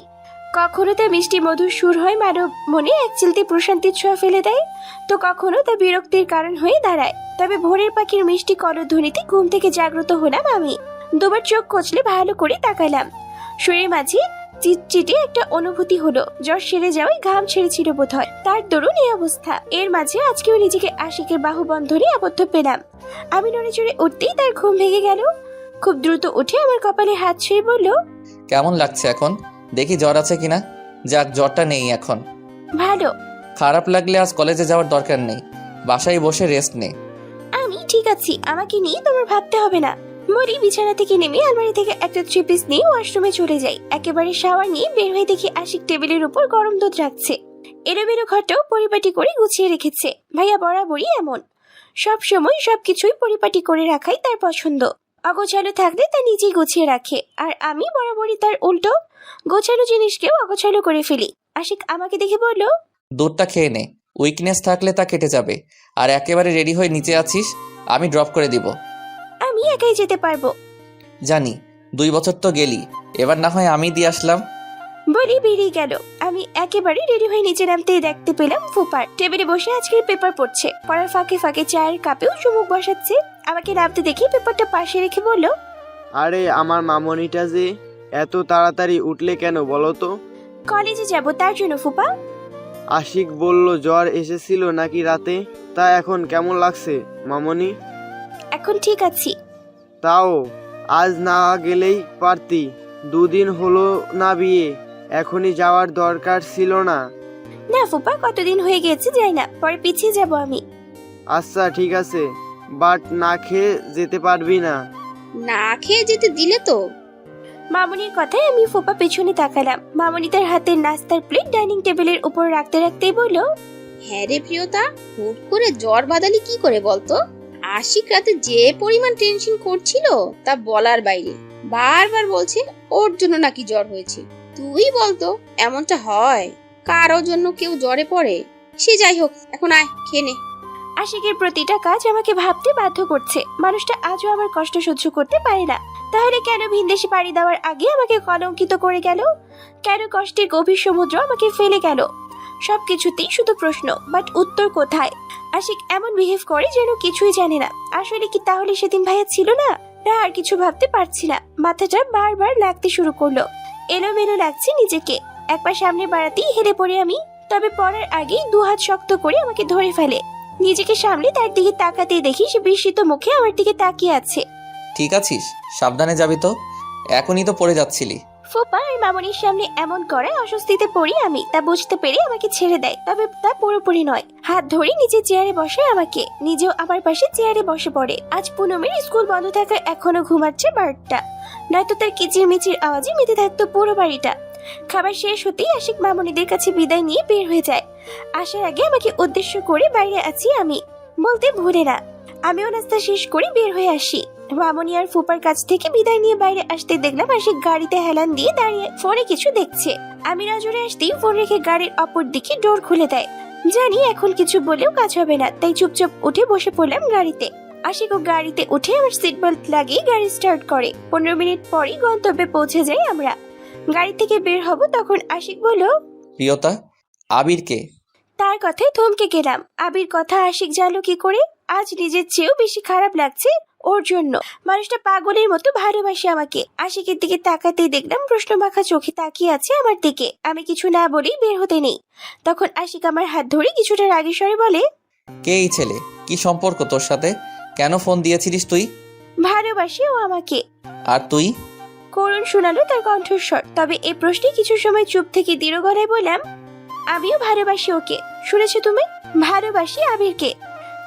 কখনো তা মিষ্টি মধুর সুর হয় মানব মনে এক চিলতে প্রশান্তির ছোঁয়া ফেলে দেয়, তো কখনো তা বিরক্তির কারণ হয়ে দাঁড়ায়। তবে ভোরের পাখির মিষ্টি কলধ্বনিতে ঘুম থেকে জাগ্রত হলাম আমি। দুবার চোখ কচলে ভালো করে তাকালাম। শরীরের মাঝে চিটচিটে একটা অনুভূতি হলো। জ্বর সেরে যাওয়ায় ঘাম ছেড়েছিল বোধহয়, তার দরুন এই অবস্থা। এর মাঝে আজকেও নিজেকে আশিকের বাহুবন্ধনে আবদ্ধ পেলাম। আমি নড়ে চড়ে উঠতেই তার ঘুম ভেঙে গেল। খুব দ্রুত উঠে আমার কপালে হাত ছুঁয়ে বলল, কেমন লাগছে এখন? দেখি জ্বর আছে কিনা। যাক, জ্বরটা নেই এখন। ভালো। খারাপ লাগলে আজ কলেজে যাওয়ার দরকার নেই, বাসায় বসে রেস্ট নে। আমি ঠিক আছি, আমাকে নিয়ে তোমার ভাবতে হবে না। মরি বিছানা থেকে নেমে আলমারি থেকে একটা 3 পিস নিয়ে ওয়াশরুমে চলে যাই। একেবারে শাওয়ার নিয়ে বের হয়ে দেখি আশিক টেবিলের উপর গরম দুধ রাখছে। এলোমেলো ঘরটাও পরিপাটি করে গুছিয়ে রেখেছে। ভাইয়া বরাবরই এমন, সব সময় সবকিছুই পরিপাটি করে রাখাই তার পছন্দ। অগোছালো থাকলে তা নিজেই গুছিয়ে রাখে, আর আমি বরাবরই তার উল্টো, গোছালো জিনিসকেও অগোছালো করে ফেলি। আশিক আমাকে দেখে বলল, দুধটা খেয়ে নে, উইকনেস থাকলে তা কেটে যাবে। আর একেবারে রেডি হয়ে নিচে আছিস, আমি ড্রপ করে দিব। আমি একাই যেতে পারবো। জানি, 2 বছর তো গেলি, এবার না হয় আমি দিয়ে আসলাম। বলি বেরিয়ে গেল। আমি একেবারে রেডি হয়ে নিচে নামতে দেখতে পেলাম ফুপার টেবিলে বসে আজকের পেপার পড়ছে। পড়ার ফাঁকে ফাঁকে চায়ের কাপেও চুমুক বসাচ্ছে। আমাকে নামতে দেখে পেপারটা পাশে রেখে বলল, আরে আমার মামনিটা যে এত তাড়াতাড়ি উঠলে কেন বলো তো? কলেজে যাব তার জন্য ফুপা। আশিক বলল জ্বর এসেছিল নাকি রাতে, তা এখন কেমন লাগছে মামনি? এখন ঠিক আছি। তাও আজ না গেলেই পারতি। দুদিন হলো না বিয়ে, এখনই যাওয়ার দরকার ছিল না। না ফুপা, কতদিন হয়ে গেছে যাই না, পরে পিছিয়ে যাব আমি। আচ্ছা ঠিক আছে, বাট না খেয়ে যেতে পারবি না। না খেয়ে যেতে দিলে তো। মামুনির কথায় আমি ফুপা পেছনে তাকালাম। মামুনি তার হাতের নাস্তার প্লেট ডাইনিং টেবিলের উপর রাখতে রাখতেই বলল, হ্যাঁ রে প্রিয়তা, হুট করে জ্বর বাদালি কি করে বলতো? আশিক রাতে যে পরিমাণ টেনশন করছিল তা বলার বাইরে। বারবার বলছে ওর জন্য নাকি জ্বর হয়েছে। তুই বলতো এমনটা হয়? কারো জন্য কেউ জ্বরে পড়ে? সে যাই হোক, এখন আয় খেয়ে নে। আশিকের প্রতিটা কাজ আমাকে ভাবতে বাধ্য করছে। মানুষটা আজও আমার কষ্ট সহ্য করতে পারে না। তাহলে কেন ভিনদেশে পাড়ি দেওয়ার আগে আমাকে কলঙ্কিত করে গেল? কেন কষ্টের গভীর সমুদ্র আমাকে ফেলে গেল? সবকিছুতেই শুধু প্রশ্ন, বাট উত্তর কোথায়? আশিক এমন বিহেভ করে যেন কিছুই জানে না। আসলে কি তাহলে সেদিন ভাইয়া ছিল না? না, আর কিছু ভাবতে পারছি না। মাথাটা বারবার লাগতে শুরু করলো। এলোমেলো লাগছে নিজেকে। এক পা সামনে বাড়াতেই হেলে পড়ে আমি। তবে পড়ার আগেই দুহাত শক্ত করে আমাকে ধরে ফেলে। নিজেকে সামনে তার দিকে তাকাতেই দেখি সে বিস্মিত মুখে আমার দিকে তাকিয়ে আছে। ঠিক আছিস? সাবধানে যাবি তো, এখনই তো পড়ে যাচ্ছিলি। ফুপা আর মামনির সামনে এমন করে অস্বস্তিতে পড়ি আমি, তা বুঝতে পেরে আমাকে ছেড়ে দেয়। তবে তা পুরোপুরি নয়। হাত ধরে নিচে চেয়ারে বসে আমাকে, নিজেও আমার পাশে চেয়ারে বসে পড়ে। আজ পুনমের স্কুল বন্ধ থাকায় এখনো ঘুমাচ্ছে বার্ডটা, নয়তো তার কিচির মিচির আওয়াজে মেতে থাকতো পুরো বাড়িটা। খাবার শেষ হতেই আশিক মামনিদের কাছে বিদায় নিয়ে বের হয়ে যায়। আসার আগে আমাকে উদ্দেশ্য করে বাইরে আছি আমি বলতে ভুলে না। আমিও নাস্তা শেষ করে বের হয়ে আসি। মামনি আর ফুপার কাছ থেকে বিদায় নিয়ে বাইরে আসতে দেখলাম আশিক গাড়িতে হেলান দিয়ে দাঁড়িয়ে ফোনে কিছু দেখছে। আমি নজরে আসতেই ফোন রেখে গাড়ির অপর দিকে ডোর খুলে দেয়। জানি এখন কিছু বলেও কাজ হবে না, তাই চুপচাপ উঠে বসে পড়লাম গাড়িতে। আশিকও গাড়িতে উঠে আমার সিট বেল্ট লাগিয়ে গাড়ি স্টার্ট করে। 15 মিনিট পরই গন্তব্যে পৌঁছে যাই আমরা। গাড়ি থেকে বের হব তখন আশিক বলল, প্রিয়তা, আবিরকে? তার কথায় থমকে গেলাম। আবির কথা আশিক জানলো কি করে? আজ নিজের চেয়েও বেশি খারাপ লাগছে ওর জন্য। মানুষটা পাগলের মতো ভালোবাসে আমাকে। আশিকের দিকে তাকাতেই দেখলাম প্রশ্ন মাখা চোখে তাকিয়ে আছে আমার দিকে। আমি কিছু না বলেই বের হতে নেই। তখন আশিক আমার হাত ধরে কিছুটা রাগী স্বরে বলে, কে এই ছেলে? কি সম্পর্ক তোর সাথে? কেন ফোন দিয়েছিলিস তুই? ভালোবাসে ও আমাকে। আর তুই? করুণ শোনালো তার কণ্ঠস্বর। তবে এই প্রশ্নে কিছু সময় চুপ থেকে দৃঢ় গলায় বললাম, আমিও ভালোবাসি ওকে। শুনেছো তুমি? ভালোবাসি আবিরকে।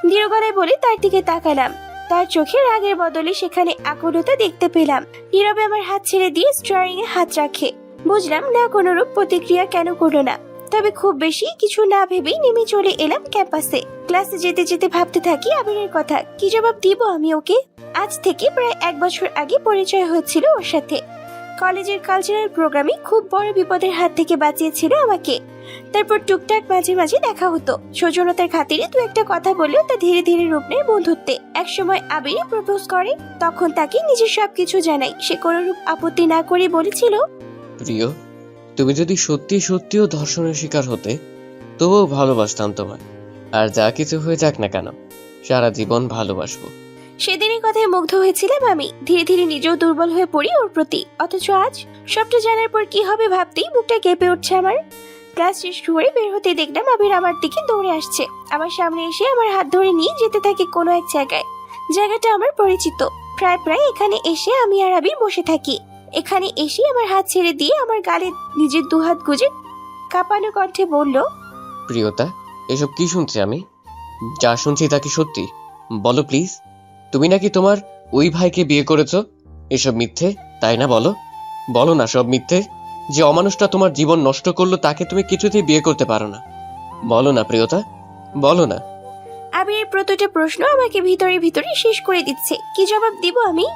দৃঢ় গলায় বলে তার দিকে তাকালাম। তার চোখে রাগের বদলে সেখানে আকুলতা দেখতে পেলাম। নীরবে আমার হাত ছেড়ে দিয়ে স্টিয়ারিং এ হাত রাখে। বুঝলাম না কোনরূপ প্রতিক্রিয়া কেন করলো না। তবে খুব বেশি কিছু না ভেবেই নেমে চলে এলাম ক্যাম্পাসে। ক্লাসে যেতে যেতে ভাবতে থাকি আবিরের কথা। কি জবাব দিব আমি ওকে? আজ থেকে প্রায় 1 বছর আগে পরিচয় হয়েছিল ওর সাথে। কলেজের কালচারাল প্রোগ্রামে খুব বড় বিপদের হাত থেকে বাঁচিয়েছিল আমাকে। তারপর টুকটাক মাঝে মাঝে দেখা হতো। সৌজন্যতার খাতিরে দু একটা কথা বললেও তা ধীরে ধীরে রূপ নেয় বন্ধুত্বে। একসময় আবিরে প্রপোজ করে, তখন তাকে নিজের সবকিছু জানাই। সে কোনরূপ আপত্তি না করে বলেছিল, প্রিয়, তুমি যদি সত্যি সত্যিও ধর্ষণের শিকার হতে, তবুও ভালোবাসতাম তোমায়। আর যা কিছু হয়ে যাক না কেন, সারা জীবন ভালোবাসবো। সেদিনের কথায় মুগ্ধ হয়েছিলাম আমি। ধীরে ধীরে নিজেও দুর্বল হয়ে পড়ি ওর প্রতি। অথচ আজ সবটা জানার পর কি হবে ভাবতেই বুকটা কেঁপে উঠছে আমার। ক্লাস শেষ করে বের হতে দেখলাম আবির আমার দিকে দৌড়ে আসছে। আমার সামনে এসে আমার হাত ধরে নিয়ে যেতে থাকে কোনো এক জায়গায়। জায়গাটা আমার পরিচিত। প্রায় প্রায় এখানে এসে আমি আর আবির বসে থাকি। এখানে এসে আমার হাত ছেড়ে দিয়ে আমার গালে নিজের দুহাত গুজে কাঁপানো কণ্ঠে বলল, প্রিয়তা, এসব কি শুনছি আমি? যা শুনছি তা কি সত্যি? বলো প্লিজ। তুমি নাকি তোমার ওই ভাইকে বিয়ে করেছো? এসব মিথ্যে, তাই না? বলো বলো না সব মিথ্যে। যে অমানুষটা তোমার জীবন নষ্ট করলো তাকে তুমি কিছুতেই বিয়ে করতে পারো না। বলো না প্রিয়তা, বলো না। আবিরের প্রতিটা প্রশ্ন আমাকে ভিতরে ভিতরে শেষ করে দিচ্ছে। কি জবাব দিব আমি?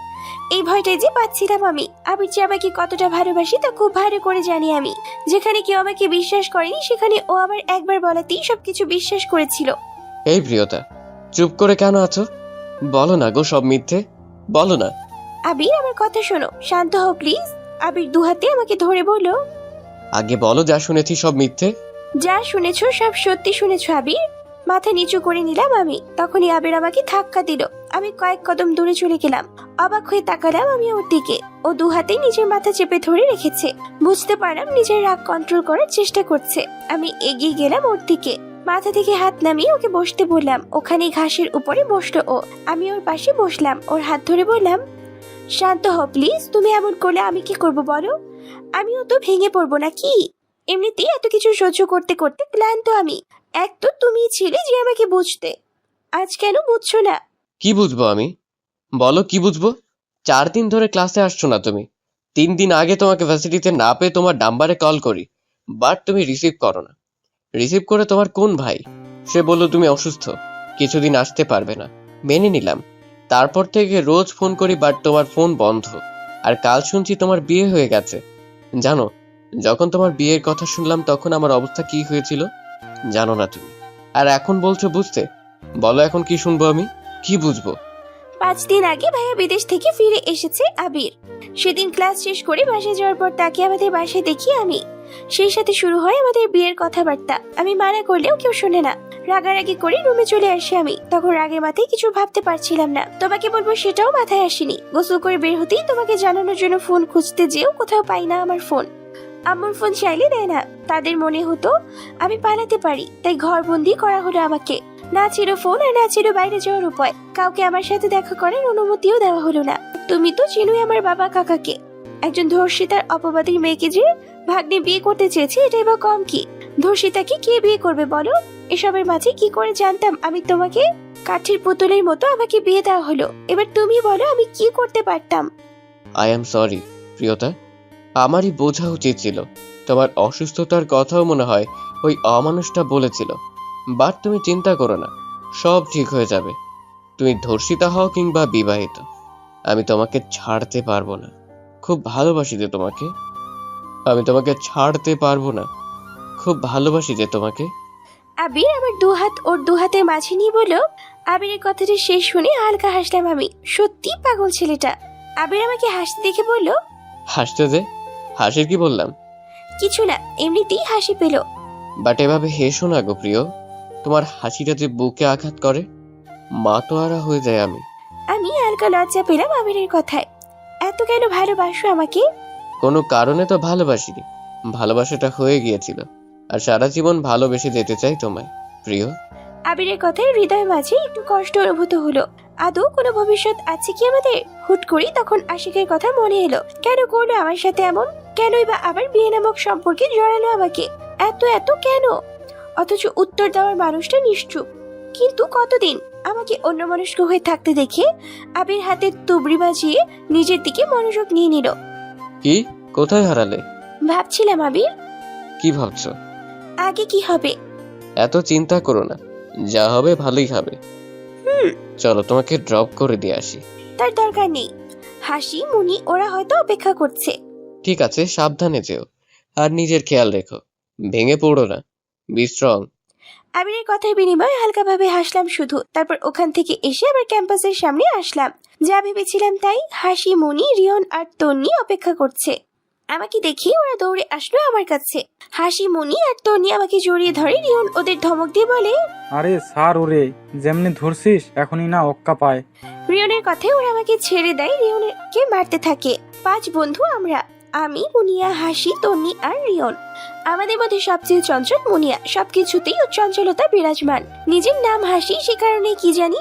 এই ভয়টাই যে পাচ্ছিলাম আমি। আবির যে আমাকে কতটা ভালোবাসি তা খুব ভালো করে জানি আমি। যেখানে কেউ আমাকে বিশ্বাস করেনি সেখানে ও আবার একবার বলাতেই সবকিছু বিশ্বাস করেছিল। এই প্রিয়তা, চুপ করে কেন আছো? বলো না গো সব মিথ্যে, বলো না। আবির, আমার কথা শোনো, শান্ত হও প্লিজ। আবির দুহাতে আমাকে ধরে বলল, আগে বলো যা শুনেছি সব মিথ্যে। যা শুনেছো সব সত্যি শুনেছো আবির। মাথা নিচু করে নিলাম আমি। তখনই আবির আমাকে ধাক্কা দিল। আমি কয়েক কদম দূরে চলে গেলাম। অবাক হয়ে তাকালাম আমি ওর দিকে। ও দুহাতে নিজের মাথা চেপে ধরে রেখেছে। বুঝতে পারলাম নিজের রাগ কন্ট্রোল করার চেষ্টা করছে। আমি এগিয়ে গেলাম ওর দিকে। মাথা থেকে হাত নামিয়ে ওকে বসতে বললাম। ওখানে ঘাসের উপরে বসলো ও। আমি ওর পাশে বসলাম। ওর হাত ধরে বললাম, শান্ত হও প্লিজ। তুমি এমন করলে আমি কি করব বলো? আমিও তো ভেঙে পড়বো নাকি? এমনিতেই এত কিছু সহ্য করতে করতে ক্লান্ত আমি। এক তো তুমি ছিলে যে আমাকে বুঝতে, আজ কেন বুঝছো না? কি বুঝবো আমি? বলো কি বুঝবো? 4 দিন ধরে ক্লাসে আসছো না তুমি। 3 দিন আগে তোমাকে ভার্সিটিতে না পেয়ে তোমার নাম্বারে কল করি, বাট তুমি রিসিভ করো না। রিসিভ করে তোমার কোন ভাই? সে বললো তুমি অসুস্থ, কিছুদিন আসতে পারবে না। মেনে নিলাম। তারপর থেকে রোজ ফোন করি, বাট তোমার ফোন বন্ধ। আর কাল শুনছি তোমার বিয়ে হয়ে গেছে। জানো, যখন তোমার বিয়ের কথা শুনলাম তখন আমার অবস্থা কি হয়েছিল জানো না তুমি? আর এখন বলছো বুঝতে? বলো এখন কি শুনবো আমি? কি বুঝবো? 5 দিন আগে ভাইয়া বিদেশ থেকে ফিরে এসেছে আবির। সেদিন ক্লাস শেষ করে বাসায় যাওয়ার পর তাকে আমাদের বাসায় দেখি আমি। সেই সাথে শুরু হয় আমাদের বিয়ের কথাবার্তা। আমি মানা করলেও কেউ শোনে না। রাগারাগি করে রুমে চলে আসি আমি। তখন রাগের মাথায় কিছু ভাবতে পারছিলাম না। তোমাকে বলবো সেটাও মাথায় আসেনি। গোসল করে বের হতেই তোমাকে জানানোর জন্য ফোন খুঁজতে যেও কোথাও পাই না আমার ফোন। আম্মুর ফোন চাইলে দেয় না। তাদের মনে হতো আমি পালাতে পারি, তাই ঘরবন্দি করা হলো আমাকে। না ছিল ফোন আর না ছিল বাইরে যাওয়ার উপায়। কাউকে আমার সাথে দেখা করার অনুমতিও দেওয়া হলো না। তুমি তো চিনোই আমার বাবা কাকাকে। একজন ধর্ষিতার অপবাদীর মেয়েকে যে ভাগ্নে বিয়ে করতে চেয়েছে, এটাই বা কম কি? ধর্ষিতাকে কে বিয়ে করবে বলো? এসবের মাঝে কি করে জানতাম আমি তোমাকে? কাঠের পুতুলের মতো আমাকে বিয়ে দেওয়া হলো। এবার তুমি বলো আমি কি করতে পারতাম? আই এম সরি প্রিয়তা, আমারই বোঝা উচিত ছিল। তোমার অসুস্থতার কথাও মনে হয় ওই অমানুষটা বলেছিল। বাট তুমি চিন্তা করো না, সব ঠিক হয়ে যাবে। তুমি ধর্ষিতা হও কিংবা বিবাহিত, আমি তোমাকে ছাড়তে পারবো না। খুব ভালোবাসি যে তোমাকে। আমি তোমাকে ছাড়তে পারবো না। খুব ভালোবাসি যে তোমাকে। আবির আমার দুহাত ওর দুহাতের মাঝে নিয়ে বলল। আবিরের কথাটা শেষ শুনে হালকা হাসলাম আমি। সত্যি পাগল ছেলেটা। আবির আমাকে হাসতে দেখে বলল, হাসতে যে, হাসির কি বললাম? কিছু না, এমনিতেই হাসি পেল। বাট এভাবে হেসো না গো প্রিয়, তোমার হাসিটা যে বুকে আঘাত করে, মাতোয়ারা হয়ে যায় আমি। আমি হালকা লজ্জা পেলাম আবিরের কথায়। এত কেন ভালোবাসো আমাকে? কোনো কারণে তো ভালোবাসিনি, ভালোবাসাটা হয়ে গিয়েছিল। আর সারা জীবন ভালোবেসে যেতে চাই তোমায় প্রিয়। আবিরের কথায় হৃদয় মাঝে একটু কষ্ট অনুভূত হলো। আদৌ কোনো ভবিষ্যৎ আছে কি আমাদের? হুট করেই তখন আশিকের কথা মনে এলো। কেন করলো আমার সাথে এমন? কেনই বা আবার বিয়ে নামক সম্পর্কে জড়ালো আমাকে? এত এত কেন? অথচ উত্তর দেওয়ার মানুষটা নিশ্চুপ। কিন্তু কতদিন? আমাকে অন্যমনস্ক হয়ে থাকতে দেখে আবির হাতে তুবড়ি বাজিয়ে নিজের দিকে মনোযোগ নিয়ে নিল। কি? কোথায় হারালে? ভাবছিলাম আবির, কি ভাবছো? আগে কি হবে? এত চিন্তা করো না, যা হবে ভালোই হবে। চলো তোমাকে ড্রপ করে দিয়ে আসি। তার দরকার নেই। হাসি মুনি ওরা হয়তো অপেক্ষা করছে। ঠিক আছে, সাবধানে যেও আর নিজের খেয়াল রেখো। ভেঙে পড়ো না। Be strong. আবিরের কথার বিনিময়ে হালকাভাবে হাসলাম শুধু। তারপর ওখান থেকে এসে আবার ক্যাম্পাসের সামনে আসলাম। যা ভেবেছিলাম তাই। হাসি মুনি রিয়ন আর তন্নি অপেক্ষা করছে। আমাকে দেখে ওরা দৌড়ে আসলো আমার কাছে। হাসি মুনি আর তন্নি আমাকে জড়িয়ে ধরে। রিয়ন ওদের ধমক দিয়ে বলে, আরে স্যার ওরে, যেমনি ধরছিস এখনই না অক্কা পায়। রিয়নের কথায় ওরা আমাকে ছেড়ে দেয়। রিয়নকে মারতে থাকে। 5 বন্ধু আমরা। আমি, মুনিয়া, হাসি, তন্নি আর রিয়ন। আমাদের মধ্যে সবচেয়ে চঞ্চল মুনিয়া। সবকিছুতেই ওর চঞ্চলতা বিরাজমান। নিজের নাম হাসি, সে কারণে কি জানি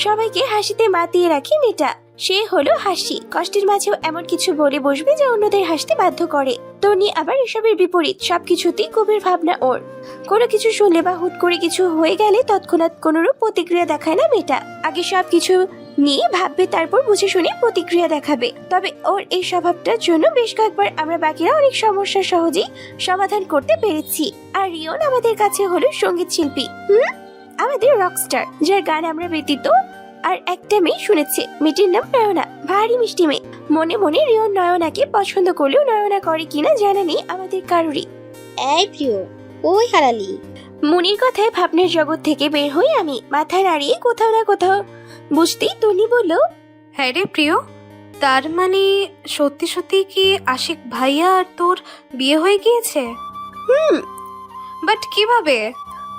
সবাইকে হাসিতে মাতিয়ে রাখে মেয়েটা। সে হলো হাসি। কষ্টের মাঝেও এমন কিছু বলে বসবে যা অন্যদের হাসতে বাধ্য করে। তন্নি আবার এসবের বিপরীত। সবকিছুতেই গভীর ভাবনা ওর। কোনো কিছু শুনলে বা হুট করে কিছু হয়ে গেলে তৎক্ষণাৎ কোনোরূপ প্রতিক্রিয়া দেখায় না মেয়েটা। আগে সবকিছু নিয়ে ভাববে, তারপর বুঝে শুনে প্রতিক্রিয়া দেখাবে। তবে ওর এই স্বভাবটার জন্য বেশ কয়েকবার আমরা বাকিরা অনেক সমস্যা সহজেই সমাধান করতে পেরেছি। আর রিয়ন আমাদের কাছে হলো সঙ্গীত শিল্পী। আমাদের রকস্টার, যার গান আমরা ব্যতীত আর একটা মেয়ে শুনেছে। মেয়েটির নাম নয়না। ভারী মিষ্টি মেয়ে। মনে মনে রিয়ন নয়নাকে পছন্দ করলেও নয়না করে কিনা জানা নেই আমাদের কারোরই। এই প্রিয়, ওই হারালি। মুনির কথায় ভাবনার জগৎ থেকে বের হই আমি। মাথা নাড়িয়ে কোথাও না কোথাও বুঝতেই তনি বলল, হ্যাঁ রে প্রিয়, তার মানে সত্যি সত্যি কি আশিক ভাইয়া আর তোর বিয়ে হয়ে গিয়েছে? বাট কিভাবে?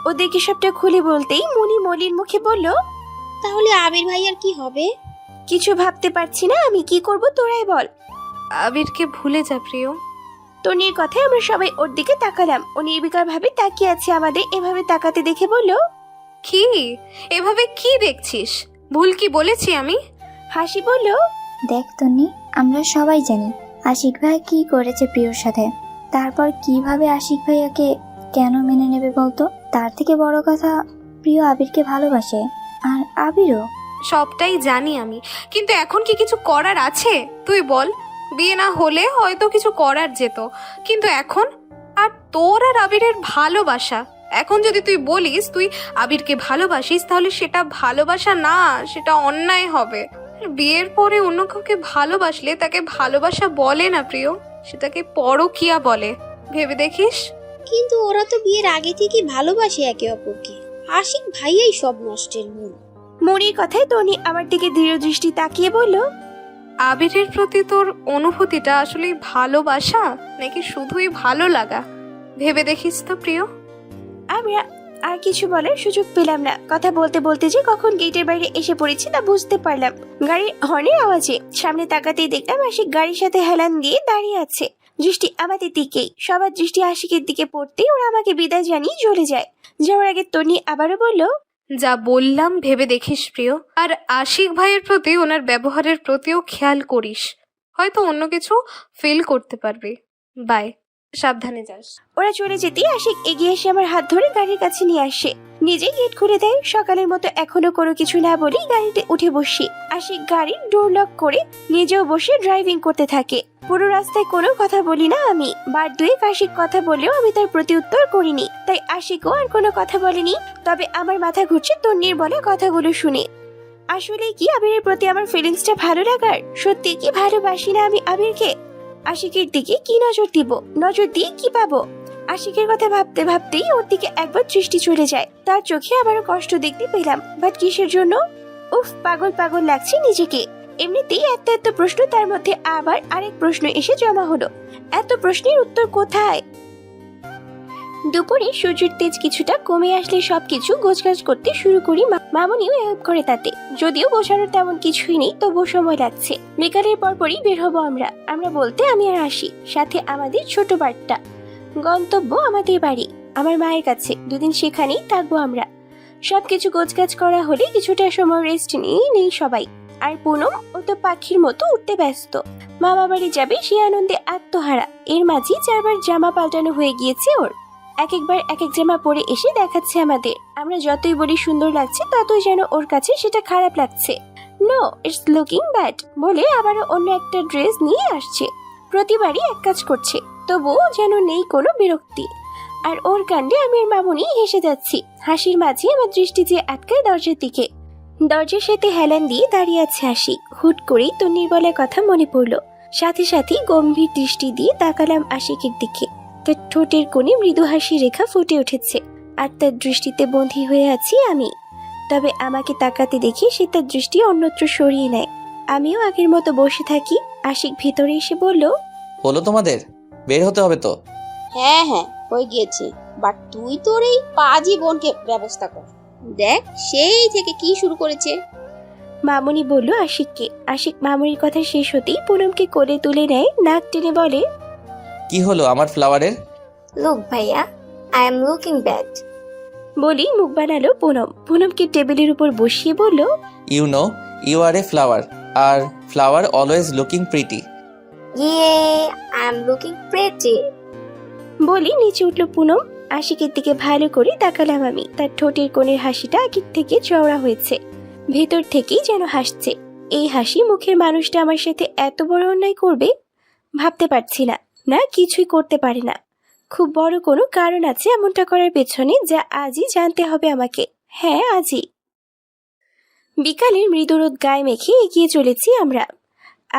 ওদেরকে সবটা খুলে বলতেই মুনি মলির মুখে বলল, তাহলে আবির ভাইয়ার কি হবে? কিছু ভাবতে পারছি না আমি। কি করব তোরাই বল। আবিরকে ভুলে যা প্রিয়। তনির কথায় আমরা সবাই ওর দিকে তাকালাম। ও নির্বিকার ভাবে তাকিয়ে আছে আমাদের এভাবে তাকাতে দেখে বলল, কি এভাবে কি দেখছিস? ভুল কি বলেছি আমি? হাসি বলল, দেখ তন্নি, আমরা সবাই জানি আশিক ভাই কি করেছে প্রিয়র সাথে। তারপর কিভাবে আশিক ভাইয়াকে কেন মেনে নেবে বলতো? তার থেকে বড় কথা, প্রিয় আবিরকে ভালোবাসে, আর আবিরও। সবটাই জানি আমি, কিন্তু এখন কি কিছু করার আছে? তুই বল। বিয়ে না হলে হয়তো কিছু করার যেত, কিন্তু এখন? আর তোর আর আবিরের ভালোবাসা, এখন যদি তুই বলিস তুই আবিরকে ভালোবাসিস, তাহলে সেটা ভালোবাসা না, সেটা অন্যায় হবে। বিয়ের পরে অন্য কাউকে ভালোবাসলে তাকে ভালোবাসা বলে না প্রিয়, সেটাকে পরকীয়া বলে। ভেবে দেখিস। কিন্তু ওরা তো বিয়ের আগে থেকে ভালোবাসে একে অপরকে। আশিক ভাইয়াই সব নষ্টের মূল। মনির কথায় তনি আমার দিকে দৃঢ় দৃষ্টি তাকিয়ে বলল, আবিরের প্রতি তোর অনুভূতিটা আসলে ভালোবাসা নাকি শুধুই ভালো লাগা? ভেবে দেখিস তো প্রিয়। আমরা আর কিছু বলার সুযোগ পেলাম না। কথা বলতে বলতে যে কখন গেটের বাইরে এসে পড়েছি তা বুঝতে পারলাম। গাড়ির হর্নের আওয়াজে সামনে তাকাতেই দেখলাম আশিক গাড়ির সাথে হেলান দিয়ে দাঁড়িয়ে আছে, দৃষ্টি আমাদের দিকেই। সবার দৃষ্টি আশিকের দিকে পড়তেই ওরা আমাকে বিদায় জানিয়ে চলে যায়। যাওয়ার আগে তনি আবারও বলল, যা বললাম ভেবে দেখিস প্রিয়, আর আশিক ভাইয়ের প্রতি ওনার ব্যবহারের প্রতিও খেয়াল করিস, হয়তো অন্য কিছু ফিল করতে পারবি। বাই, সাবধানে যাস। ওরা চলে যেতেই আশিক এগিয়ে এসে আমার হাত ধরে গাড়ির কাছে নিয়ে আসে, নিজে গেট খুলে দেয়। সকালের মতো এখনো কোনো কিছু না বলেই গাড়িতে উঠে বসি। আশিক গাড়ির ডোর লক করে নিজেও বসে ড্রাইভিং করতে থাকে। পুরো রাস্তায় কোনো কথা বলি না আমি। বার দুয়েক আশিক কথা বলেও আমি তার প্রতি উত্তর করিনি, তাই আশিকও আর কোনো কথা বলেনি। তবে আমার মাথা ঘুরছে তন্নির বলা কথাগুলো শুনে। আসলে কি আবিরের প্রতি আমার ফিলিংসটা ভালো লাগার? সত্যি কি ভালোবাসি না আমি আবিরকে? আশিকের দিকে কি নজর দিব? নজর দিয়ে কি পাবো? আশিকের কথা ভাবতে ভাবতেই ওর দিকে একবার দৃষ্টি চলে যায়। তার চোখে আবারও কষ্ট দেখতে পেলাম, বাট কিসের জন্য? উফ, পাগল পাগল লাগছে নিজেকে। এমনিতেই এত এত প্রশ্ন, তার মধ্যে আবার আরেক প্রশ্ন এসে জমা হলো। এত প্রশ্নের উত্তর কোথায়? দুপুরে সূর্যের তেজ কিছুটা কমে আসলে সবকিছু গোছগাছ করতে শুরু করি। মামনিও হেল্প করে তাতে, যদিও বোঝানোর তেমন কিছুই নেই, তবুও সময় লাগছে। বিকালের পরপরই বের হবো আমরা বলতে আমি আর আসি, সাথে আমাদের ছোট বার্তা। গন্তব্য আমাদের বাড়ি, আমার মায়ের কাছে। দুদিন সেখানেই থাকবো আমরা। সবকিছু গোছগাছ করা হলে কিছুটা সময় রেস্ট নিয়ে নেই সবাই। আর পুনম ও তো পাখির মতো উঠতে ব্যস্ত। মামা বাড়ি যাবে সে আনন্দে আত্মহারা। এর মাঝে 4 বার জামা পাল্টানো হয়ে গিয়েছে ওর। এক একবার এক এক জামা পরে এসে দেখাচ্ছে আমাদের। আমরা যতই বলি সুন্দর লাগছে, ততই যেন ওর কাছে সেটা খারাপ লাগছে। নো, ইটস লুকিং ব্যাড বলে আবারও অন্য একটা ড্রেস নিয়ে আসছে। প্রতিবারই এক কাজ করছে, তবুও যেন নেই কোনো বিরক্তি। আর ওর কাণ্ডে আমি আর মামুনি হেসে যাচ্ছি। হাসির মাঝে আমার দৃষ্টি যে আটকায় দরজার দিকে। দরজার সাথে হেলান দিয়ে দাঁড়িয়ে আছে আশিক। হুট করেই তন্নির বলার কথা মনে পড়লো। সাথে সাথেই গম্ভীর দৃষ্টি দিয়ে তাকালাম আশিকের দিকে। তার ঠোঁটের কোণে মৃদু হাসি রেখা ফুটে উঠেছে, আর তার দৃষ্টিতে বন্দী হয়ে আছি আমি। তবে আমাকে তাকাতে দেখে সে তার দৃষ্টি অন্যত্র সরিয়ে নেয়। আমিও আগের মতো বসে থাকি। আশিক ভিতরে এসে বলল, হলো তোমাদের? বের হতে হবে তো। হ্যাঁ হ্যাঁ, হয়ে গিয়েছে, বাট তুই তোর এই পাজি বোনকে ব্যবস্থা কর। দেখ সেই থেকে কি শুরু করেছে। মামুনি বলল আশিককে। আশিক মামুনির কথা শেষ হতেই পুনমকে কোলে তুলে নেয়, নাক টেনে বলে, কি হলো আমার ফ্লাওয়ারের? লুক ভাইয়া, আই এম লুকিং ব্যাড। বলি মুখ বানালো পুনম। পুনমকে টেবিলের উপর বসিয়ে বলল, you know you are a flower, আর flower always looking pretty. Yeah, I am looking pretty. বলি নিচে উঠলো পুনম। আশিকের দিকে ভালো করে তাকালাম আমি। তার ঠোঁটের কোণের হাসিটা আগের থেকে চওড়া হয়েছে, ভেতর থেকেই যেন হাসছে। এই হাসি মুখের মানুষটা আমার সাথে এত বড় অন্যায় করবে ভাবতে পারছি না। না, কিছুই করতে পারে না। খুব বড় কোনো কারণ আছে এমনটা করার পেছনে, যা আজই জানতে হবে আমাকে। হ্যাঁ, আজই। বিকালের মৃদু রোদ গায়ে মেখে এগিয়ে চলেছি আমরা।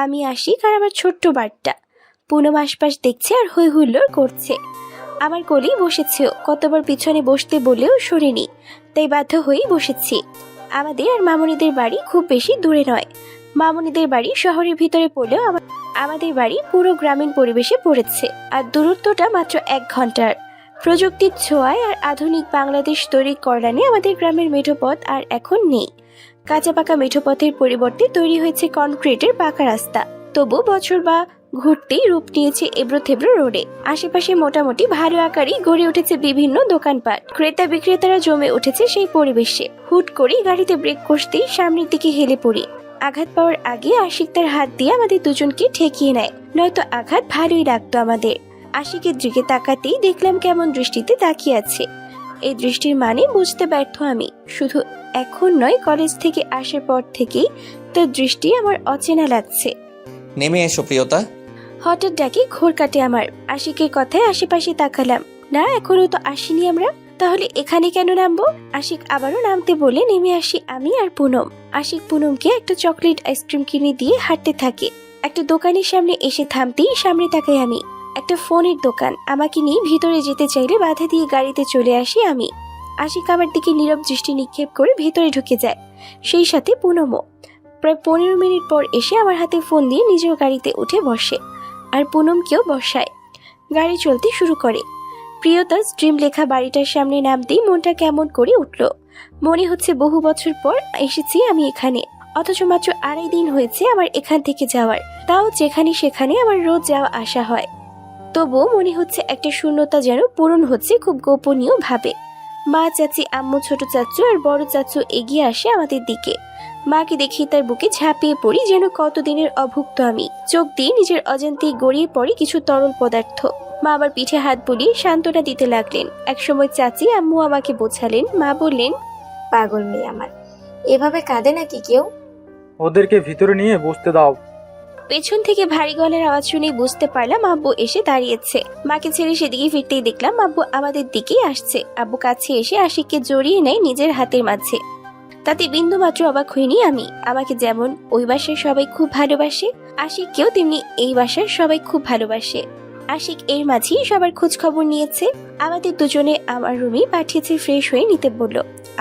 আমি আশিক আর আমার ছোট্ট বার্তা। পুনম আশপাশ দেখছে আর হই হুল্লোড় করছে। আমার কোলেই বসেছেও। কতবার পিছনে বসতে বলেও সরিনি, তাই বাধ্য হয়েই বসেছি। আমাদের আর মামুনিদের বাড়ি খুব বেশি দূরে নয়। মামুনিদের বাড়ি শহরের ভিতরে পড়লেও আমাদের বাড়ি পুরো গ্রামীণ পরিবেশে পড়েছে, আর দূরত্বটা মাত্র 1 ঘন্টার। প্রযুক্তির ছোঁয়ায় আর আধুনিক বাংলাদেশ তৈরির কল্যাণে আমাদের গ্রামের মেঠোপথ আর এখন নেই। কাঁচা পাকা মেঠোপথের পরিবর্তে তৈরি হয়েছে কনক্রিটের পাকা রাস্তা। তবু বছর বা ঘুরতেই রূপ নিয়েছে এবড়ো থেবড়ো রোডে। আশেপাশে মোটামুটি ভালো আকারেই গড়ে উঠেছে বিভিন্ন দোকানপাট। ক্রেতা বিক্রেতারা জমে উঠেছে সেই পরিবেশে। হুট করেই গাড়িতে ব্রেক কষতেই সামনের দিকে হেলে পড়ি। আঘাত পাওয়ার আগে আশিক তার হাত দিয়ে আমাদের দুজনকে ঠেকিয়ে নেয়, নয়তো আঘাত ভালোই লাগতো আমাদের। আশিকের দিকে তাকাতেই দেখলাম কেমন দৃষ্টিতে তাকিয়ে আছে। এই দৃষ্টির মানে বুঝতে ব্যর্থ আমি। শুধু এখন নয়, কলেজ থেকে আসার পর থেকেই তার দৃষ্টি আমার অচেনা লাগছে। নেমে এসো প্রিয়তা। হঠাৎ ডাকে ঘোর কাটে আমার। আশিকের কথায় আশেপাশে তাকালাম, না এখনো তো আসিনি আমরা, তাহলে এখানে কেন নামবো? আশিক আবারও নামতে বলে নেমে আসি আমি আর পুনম। আশিক পুনমকে একটা চকলেট আইসক্রিম কিনে দিয়ে হাঁটতে থাকে। একটা দোকানের সামনে এসে থামতেই সামনে তাকাই আমি। একটা ফোনের দোকান। আমাকে নিয়ে ভিতরে যেতে চাইলে বাধা দিয়ে গাড়িতে চলে আসি আমি। আশিক আমার দিকে নীরব দৃষ্টি নিক্ষেপ করে ভিতরে ঢুকে যায়, সেই সাথে পুনমও। প্রায় 15 মিনিট পর এসে আমার হাতে ফোন দিয়ে নিজেও গাড়িতে উঠে বসে, আর পুনমকেও বসায়। গাড়ি চলতে শুরু করে। প্রিয়তা স্ট্রিম লেখা বাড়িটার সামনে নামতেই মনটা কেমন করে উঠল। মনে হচ্ছে বহু বছর পর এসেছি আমি এখানে, অথচ মাত্র 2.5 দিন হয়েছে আমার এখান থেকে যাওয়ার, তাও যেখানে সেখানে আমার রোজ যাওয়া আসা হয়। তবুও মনে হচ্ছে একটা শূন্যতা যেন পূরণ হচ্ছে খুব গোপনীয় ভাবে। মা, চাচি, আম্মু, ছোট চাচু আর বড় চাচু এগিয়ে আসে আমাদের দিকে। মাকে দেখি তার বুকে ঝাঁপিয়ে পড়ি, যেন কতদিনের অভুক্ত আমি। চোখ দিয়ে নিজের অজান্তেই গড়িয়ে পড়ে কিছু তরল পদার্থ। মা আবার পিঠে হাত বুলিয়ে সান্ত্বনা দিতে লাগলেন। একসময় চাচি আম্মু আমাকে বোঝালেন। মা বললেন, পাগল মেয়ে আমার, এভাবে কাঁদে নাকি কেউ? ওদেরকে ভিতরে নিয়ে বসতে দাও। পেছন থেকে ভারী গলার আওয়াজ শুনে বুঝতে পারলাম আব্বু এসে দাঁড়িয়েছে। মাকে ছেড়ে সেদিকে ফিরতেই দেখলাম আব্বু আমাদের দিকেই আসছে। আব্বু কাছে এসে আশিককে জড়িয়ে নেয় নিজের হাতের মাঝে। তাতে বিন্দু মাত্র অবাক হইনি আমি। আমাকে যেমন ওই বাসায় সবাই খুব ভালোবাসে, আশিককেও তেমনি এই বাসায় সবাই খুব ভালোবাসে। আশিক এর মাঝেই সবার খোঁজ খবর নিয়েছে। আমাদের দুজনে আমার রুমে পাঠিয়েছে ফ্রেশ হয়ে নিতে বলল।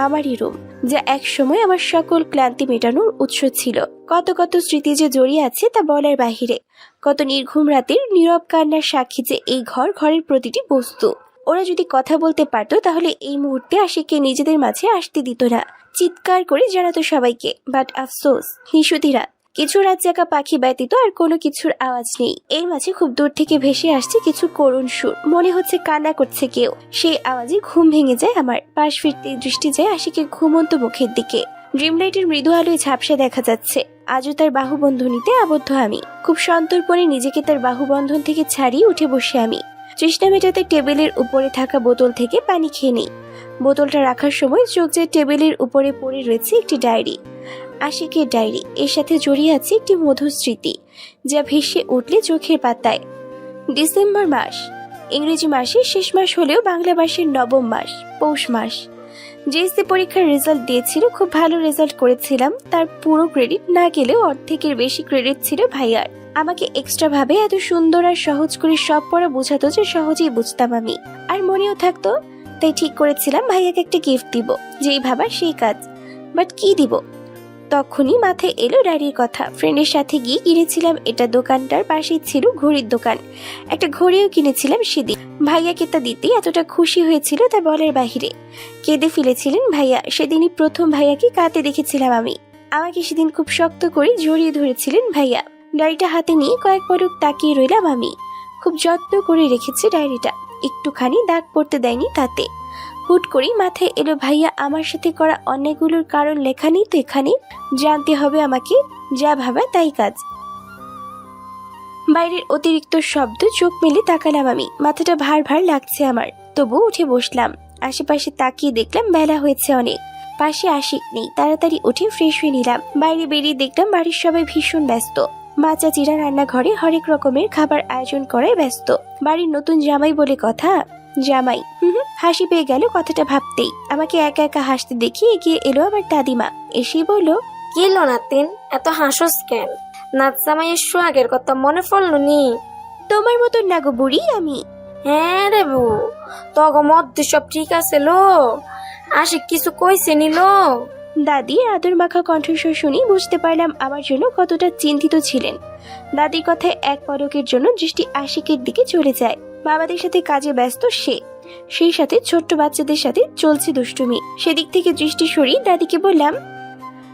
আমারই রুম, যা এক সময় আমার সকল ক্লান্তি মেটানোর উৎস ছিল। কত কত স্মৃতি যে জড়িয়ে আছে তা বলার বাহিরে। কত নির্ঘুম রাতের নীরব কান্নার সাক্ষী যে এই ঘরের প্রতিটি বস্তু। ওরা যদি কথা বলতে পারতো তাহলে এই মুহূর্তে আশিককে নিজেদের মাঝে আসতে দিত না, চিৎকার করে জানাতো সবাইকে। বাট আফসোস, নিশুতি রাত, কিছু রাত জাগা পাখি ব্যতীত আর কোনো কিছুর আওয়াজ নেই। এর মাঝে খুব দূর থেকে ভেসে আসছে কিছু করুণ সুর, মনে হচ্ছে কান্না করছে কেউ। সেই আওয়াজে ঘুম ভেঙে যায় আমার। পাশ ফিরতে দৃষ্টি যায় আশিকের ঘুমন্ত মুখের দিকে। ড্রিমলাইটের মৃদু আলোয় ঝাপসা দেখা যাচ্ছে। আজও তার বাহুবন্ধনীতে আবদ্ধ আমি। খুব সন্তর্পণে নিজেকে তার বাহুবন্ধন থেকে ছাড়িয়ে উঠে বসে আমি। তৃষ্ণা মেটাতে টেবিলের উপরে থাকা বোতল থেকে পানি খেয়ে নিই। বোতলটা রাখার সময় চোখ যায় টেবিলের উপরে পড়ে রয়েছে একটি ডায়েরি। আশিকের ডায়েরি। এর সাথে জড়িয়ে আছে একটি মধুর স্মৃতি, যা ভেসে উঠলে চোখের পাতায়। ডিসেম্বর মাস, ইংরেজি মাসের শেষ মাস হলেও বাংলা মাসের 9ম মাস, পৌষ মাস। জেএসসি পরীক্ষার রেজাল্ট দিয়েছিল, খুব ভালো রেজাল্ট করেছিলাম। তার পুরো ক্রেডিট না গেলেও অর্ধেকের বেশি ক্রেডিট ছিল ভাইয়ার। আমাকে এক্সট্রা ভাবে এত সুন্দর আর সহজ করে সব পড়া বোঝাতো যে সহজেই বুঝতাম আমি, আর মনেও থাকতো। তাই ঠিক করেছিলাম ভাইয়াকে একটা গিফট দিব, যেই ভাবা সেই কাজ। বাট কি দিব? তখনই মাথায় এলো ডায়েরির কথা। ফ্রেন্ডের সাথে গিয়ে কিনেছিলাম এটা। দোকানটার পাশেই ছিল ঘড়ির দোকান। একটা ঘড়িও কিনেছিলাম সেদিন। ভাইয়াকে তা দিতে এতটা খুশি হয়েছিল তা বলার বাহিরে। কেঁদে ফেলেছিলেন ভাইয়া। সেদিনই প্রথম ভাইয়াকে কাঁদতে দেখেছিলাম আমি। আমাকে সেদিন খুব শক্ত করে জড়িয়ে ধরেছিলেন ভাইয়া। ডায়েরিটা হাতে নিয়ে কয়েক পলক তাকিয়ে রইলাম আমি। খুব যত্ন করে রেখেছে ডায়েরিটা, একটুখানি দাগ পড়তে দেয়নি তাতে। হুট করেই মাথায় এলো ভাইয়া আমার সাথে করা অন্যায়গুলোর কারণ লেখা নেই তো এখানে? জানতে হবে আমাকে, যা ভাবা তাই কাজ। বাইরের অতিরিক্ত শব্দ চোখ মেলে তাকালাম আমি। মাথাটা ভার ভার লাগছে আমার, তবু উঠে বসলাম। আশেপাশে তাকিয়ে দেখলাম বেলা হয়েছে অনেক। পাশে আশিক নেই। তাড়াতাড়ি উঠে ফ্রেশ হয়ে নিলাম। বাইরে বেরিয়ে দেখলাম বাড়ির সবাই ভীষণ ব্যস্ত। মা চাচিরা রান্নাঘরে হরেক রকমের খাবার আয়োজন করায় ব্যস্ত। বাড়ির নতুন জামাই বলে কথা। জামাই, হাসি পেয়ে গেল কথাটা ভাবতেই। আমাকে একা একা হাসতে দেখি এগিয়ে এলো আমার দাদিমা। এসে বলল, কি এলো নাতিন, এত হাসস কেন? নাচ জামাইয়ের সোহাগের কথা মনে পড়লো নি? তোমার মতন না গো বুড়ি আমি। হ্যাঁ রে বউ, তগ মধ্যে সব ঠিক আছে লো? আশিক কিছু কইছে নিল? দাদির আদর মাখা কণ্ঠস্বর শুনি বুঝতে পারলাম আমার জন্য কতটা চিন্তিত ছিলেন। দাদির কথায় এক পলকের জন্য দৃষ্টি আশিকের দিকে চলে যায়। বাবাদের সাথে কাজে ব্যস্ত সে, সেই সাথে ছোট্ট বাচ্চাদের সাথে চলছে দুষ্টুমি। সেদিক থেকে দৃষ্টি সরিয়ে দাদিকে বললাম,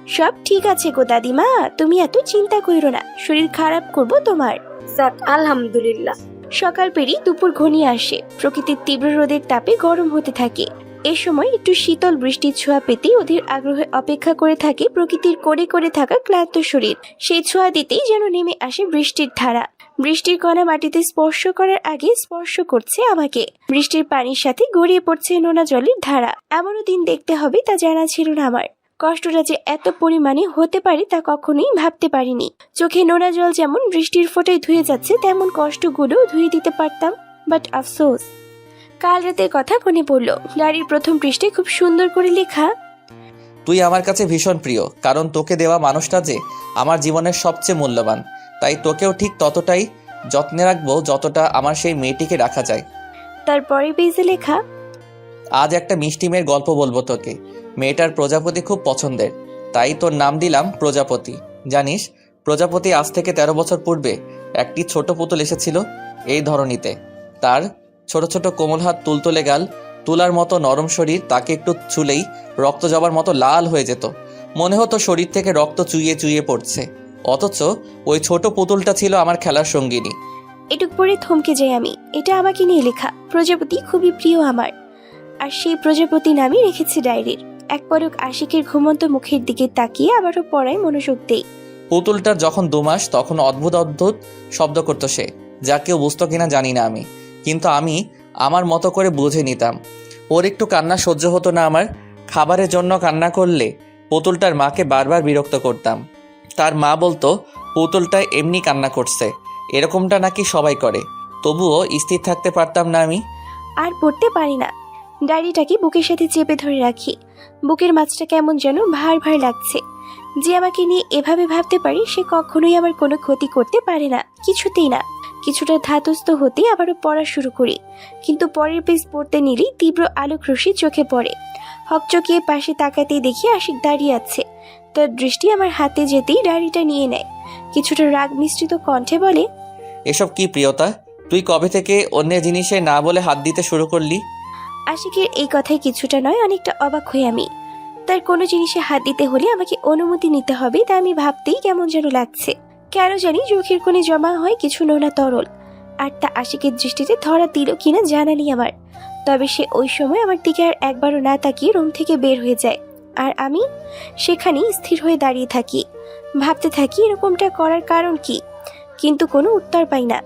সব ঠিক আছে গো দাদিমা, তুমি এত চিন্তা কইরো না, শরীর খারাপ করবো তোমার। যাক আলহামদুলিল্লাহ। সকাল পেরিয়ে দুপুর ঘনিয়ে আসে। প্রকৃতির তীব্র রোদের তাপে গরম হতে থাকে। এ সময় একটু শীতল বৃষ্টির ছোঁয়া পেতেই অধীর আগ্রহে অপেক্ষা করে থাকে প্রকৃতির কোণে কোণে থাকা ক্লান্ত শরীর। সেই ছোঁয়া দিতেই যেন নেমে আসে বৃষ্টির ধারা। বৃষ্টির কণা মাটিতে স্পর্শ করার আগে স্পর্শ করছে আমাকে। বৃষ্টির পানির সাথে গড়িয়ে পড়ছে নোনা জলের ধারা। এমনও দিন দেখতে হবে তা জানা ছিল না আমার। কষ্টটা যে এত পরিমাণে হতে পারে তা কখনোই ভাবতে পারিনি। চোখে নোনা জল যেমন বৃষ্টির ফোঁটায় ধুয়ে যাচ্ছে, তেমন কষ্টগুলো ধুয়ে দিতে পারতাম। বাট আফসোস, কাল রাতের কথা মনে পড়লো। ডায়েরির প্রথম পৃষ্ঠে খুব সুন্দর করে লেখা, তুই আমার কাছে ভীষণ প্রিয়, কারণ তোকে দেওয়া মানুষটা যে আমার জীবনের সবচেয়ে মূল্যবান। তাই তোকেও ঠিক ততটাই যত্নে রাখবো যতটা আমার সেই মেয়েটিকে রাখা যায়। তারপরে পেজে লেখা, আজ একটা মিষ্টি মেয়ের গল্প বলবো তোকে। মেয়েটার প্রজাপতি খুব পছন্দের, তাই তোর নাম দিলাম প্রজাপতি। জানিস, প্রজাপতি আজ থেকে 13 বছর পূর্বে একটি ছোট পুতুল এসেছিল এই ধরনীতে। তার ছোট ছোট কোমল হাত, তুলতুলে গাল, তুলার মতো নরম শরীর, তাকে একটু ছুলেই রক্ত জবার মতো লাল হয়ে যেত। মনে হতো শরীর থেকে রক্ত চুইয়ে চুইয়ে পড়ছে। অথচ ওই ছোট পুতুলটা ছিল আমার খেলার সঙ্গিনী। এটুক পরে থমকে যাই আমি। এটা আমাকে নিয়ে লেখা। প্রজাপতি খুবই প্রিয় আমার, আর সেই প্রজাপতি নামই রেখেছি ডায়েরির। এক পলক আশিকের ঘুমন্ত মুখের দিকে তাকিয়ে আবারও পড়ায় মনোযোগ দেই। পুতুলটার যখন 2 মাস, তখন অদ্ভুত অদ্ভুত শব্দ করতো সে, যা কেউ বুঝতো কিনা জানি না আমি, কিন্তু আমি আমার মতো করে বুঝে নিতাম। ওর একটু কান্না সহ্য হতো না আমার। খাবারের জন্য কান্না করলে পুতুলটার মাকে বারবার বিরক্ত করতাম। তার মা বলতো পুতুলটা এমনি কান্না করছে, এরকমটা নাকি সবাই করে। তবুও স্থির থাকতে পারতাম না আমি। আর পড়তে পারি না। ডায়েরিটাকে বুকের সাথে চেপে ধরে রাখি। বুকের মাছটা কেমন যেন ভার ভার লাগছে। যে আমাকে নিয়ে এভাবে ভাবতে পারি সে কখনোই আমার কোনো ক্ষতি করতে পারে না, কিছুতেই না। কিছুটা ধাতস্থ হতে আবারও পড়া শুরু করি, কিন্তু পরের পেজ পড়তে নিলেই তীব্র আলোক রশ্মি চোখে পড়ে। হকচকিয়ে পাশে তাকাতেই দেখি আশিক দাঁড়িয়ে আছে। তার দৃষ্টি আমার হাতে যেতেই ডায়েরিটা নিয়ে নেয়। কিছুটা রাগ মিশ্রিত কণ্ঠে বলে, এসব কি প্রিয়তা? তুই কবে থেকে অন্য জিনিসে না বলে হাত দিতে শুরু করলি? আশিকের এই কথায় কিছুটা নয় অনেকটা অবাক হই আমি। তার কোনো জিনিসে হাত দিতে হলে আমাকে অনুমতি নিতে হবে, তা আমি ভাবতেই কেমন যেন লাগছে। কেন জানি চোখের কোণে জমা হয় কিছু নোনা তরল, আর তা আশিকের দৃষ্টিতে ধরা দিল কিনা জানা নেই আমার। তবে সে ওই সময় আমার দিকে আর একবারও না তাকিয়ে রুম থেকে বের হয়ে যায়, আর আমি সেখানেই স্থির হয়ে দাঁড়িয়ে থাকি। ভাবতে থাকি এরকমটা করার কারণ কি, কিন্তু কোনো উত্তর পাই না।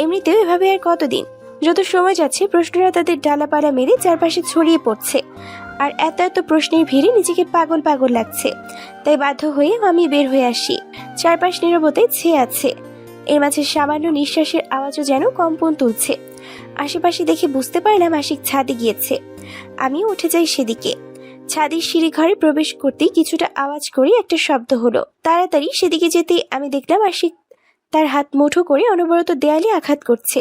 এমনিতেও এভাবে আর কতদিন? যত সময় যাচ্ছে প্রশ্নরা তাদের ডালাপালা মেরে চারপাশে ছড়িয়ে পড়ছে, আর এত এত প্রশ্নের ভিড়ে নিজেকে পাগল পাগল লাগছে। তাই বাধ্য হয়ে আমি বের হয়ে আসি। চারপাশ নীরবতায় ছেয়ে আছে। এর মাঝে সামান্য নিঃশ্বাসের আওয়াজও যেন কম্পন তুলছে। আশেপাশে দেখে বুঝতে পারলাম আশিক ছাদে গিয়েছে। আমিও উঠে যাই সেদিকে। ছাদের সিঁড়ি ঘরে প্রবেশ করতেই কিছুটা আওয়াজ করে একটা শব্দ হলো। তাড়াতাড়ি সেদিকে যেতেই আমি দেখলাম আশিক তার হাত মুঠো করে অনবরত দেয়ালে আঘাত করছে।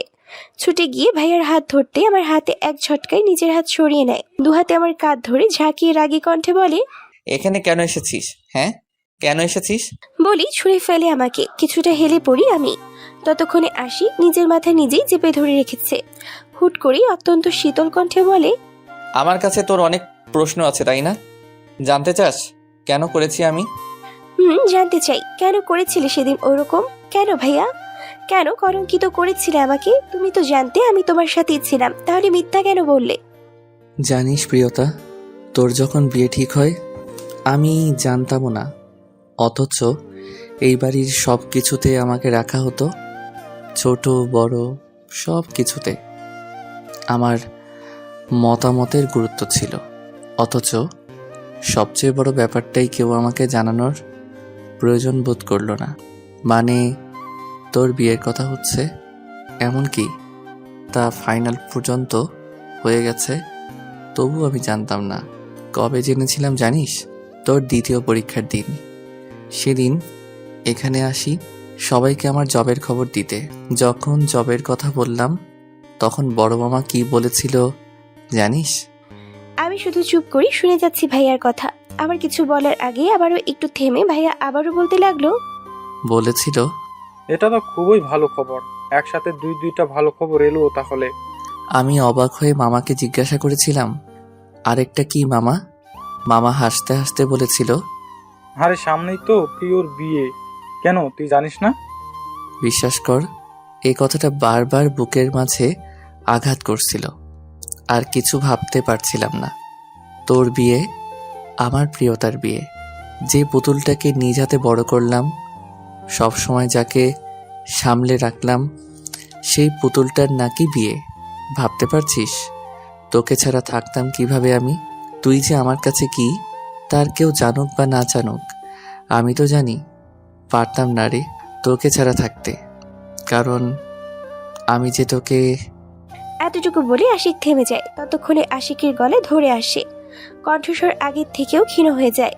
ছুটে গিয়ে ভাইয়ার হাত ধরতে আমার হাতে এক ঝটকায় নিজের হাত সরিয়ে নেয়। দুহাতে আমার কাঁধ ধরে ঝাঁকিয়ে রাগী কণ্ঠে বলে, এখানে কেন এসেছিস? হ্যাঁ, কেন এসেছিস? বলি ছুঁড়ে ফেলে আমাকে। কিছুটা হেলে পড়ি আমি। ততক্ষণে আশিক নিজের মাথা নিজেই চেপে ধরে রেখেছে। হুট করেই অত্যন্ত শীতল কণ্ঠে বলে, আমার কাছে তোর অনেক প্রশ্ন আছে, তাই না? জানতে চাস কেন করেছি আমি? জানতে চাই। কেন করেছিলে সেদিন ওরকম? কেন ভাইয়া? কেন কলঙ্কিত করেছিলে আমাকে? তুমি তো জানতে আমি তোমার সাথেই ছিলাম, তাহলে মিথ্যা কেন বললে? জানিস প্রিয়তা, তোর যখন বিয়ে ঠিক হয় আমি জানতামও না, অথচ এই বাড়ির সব কিছুতে আমাকে রাখা হতো। ছোট বড় সব কিছুতে আমার মতামতের গুরুত্ব ছিল, অথচ সবচেয়ে বড় ব্যাপারটাই কেউ আমাকে জানানোর প্রয়োজন বোধ করলো না। মানে তোর বিয়ের কথা হচ্ছে, এমনকি তা ফাইনাল পর্যন্ত হয়ে গেছে, তবু আমি জানতাম না। কবে জেনেছিলাম জানিস? তোর দ্বিতীয় পরীক্ষার দিন। সেদিন এখানে আসি সবাইকে আমার জবের খবর দিতে। যখন জবের কথা বললাম তখন বড় মামা কি বলেছিল জানিস? আমি শুধু চুপ করি শুনে যাচ্ছি ভাইয়ার কথা। আমার কিছু বলার আগে আবারও একটু থেমে ভাইয়া আবারও বলতে লাগলো, বলেছিল এটা তো খুবই ভালো খবর। একসাথে দুইটা ভালো খবর এলো তাহলে। আমি অবাক হয়ে মামাকে জিজ্ঞাসা করেছিলাম, আরেকটা কি মামা? মামা হাসতে হাসতে বলেছিল, আরে সামনেই তো প্রিয়র বিয়ে, কেন তুই জানিস না? বিশ্বাস কর, এই কথাটা বারবার বুকের মাঝে আঘাত করছিল। আর কিছু ভাবতে পারছিলাম না। তোর বিয়ে, আমার প্রিয়তার বিয়ে। যে পুতুলটাকে নিজ হাতে বড় করলাম, সব সময় যাকে সামলে রাখলাম, সেই পুতুলটার নাকি বিয়ে। ভাবতে পারছিস তোকে ছাড়া থাকতাম কিভাবে আমি? তুই যে আমার কাছে কি, তার কেউ জানুক বা না জানুক, আমি তো জানি পারতাম না রে তোকে ছাড়া থাকতে। কারণ আমি যে তোকে। এতটুকু বলে আশিক থেমে যায়। ততক্ষণে আশিকের গলায় ধরে আসে, কণ্ঠস্বর আগের থেকেও ক্ষীণ হয়ে যায়।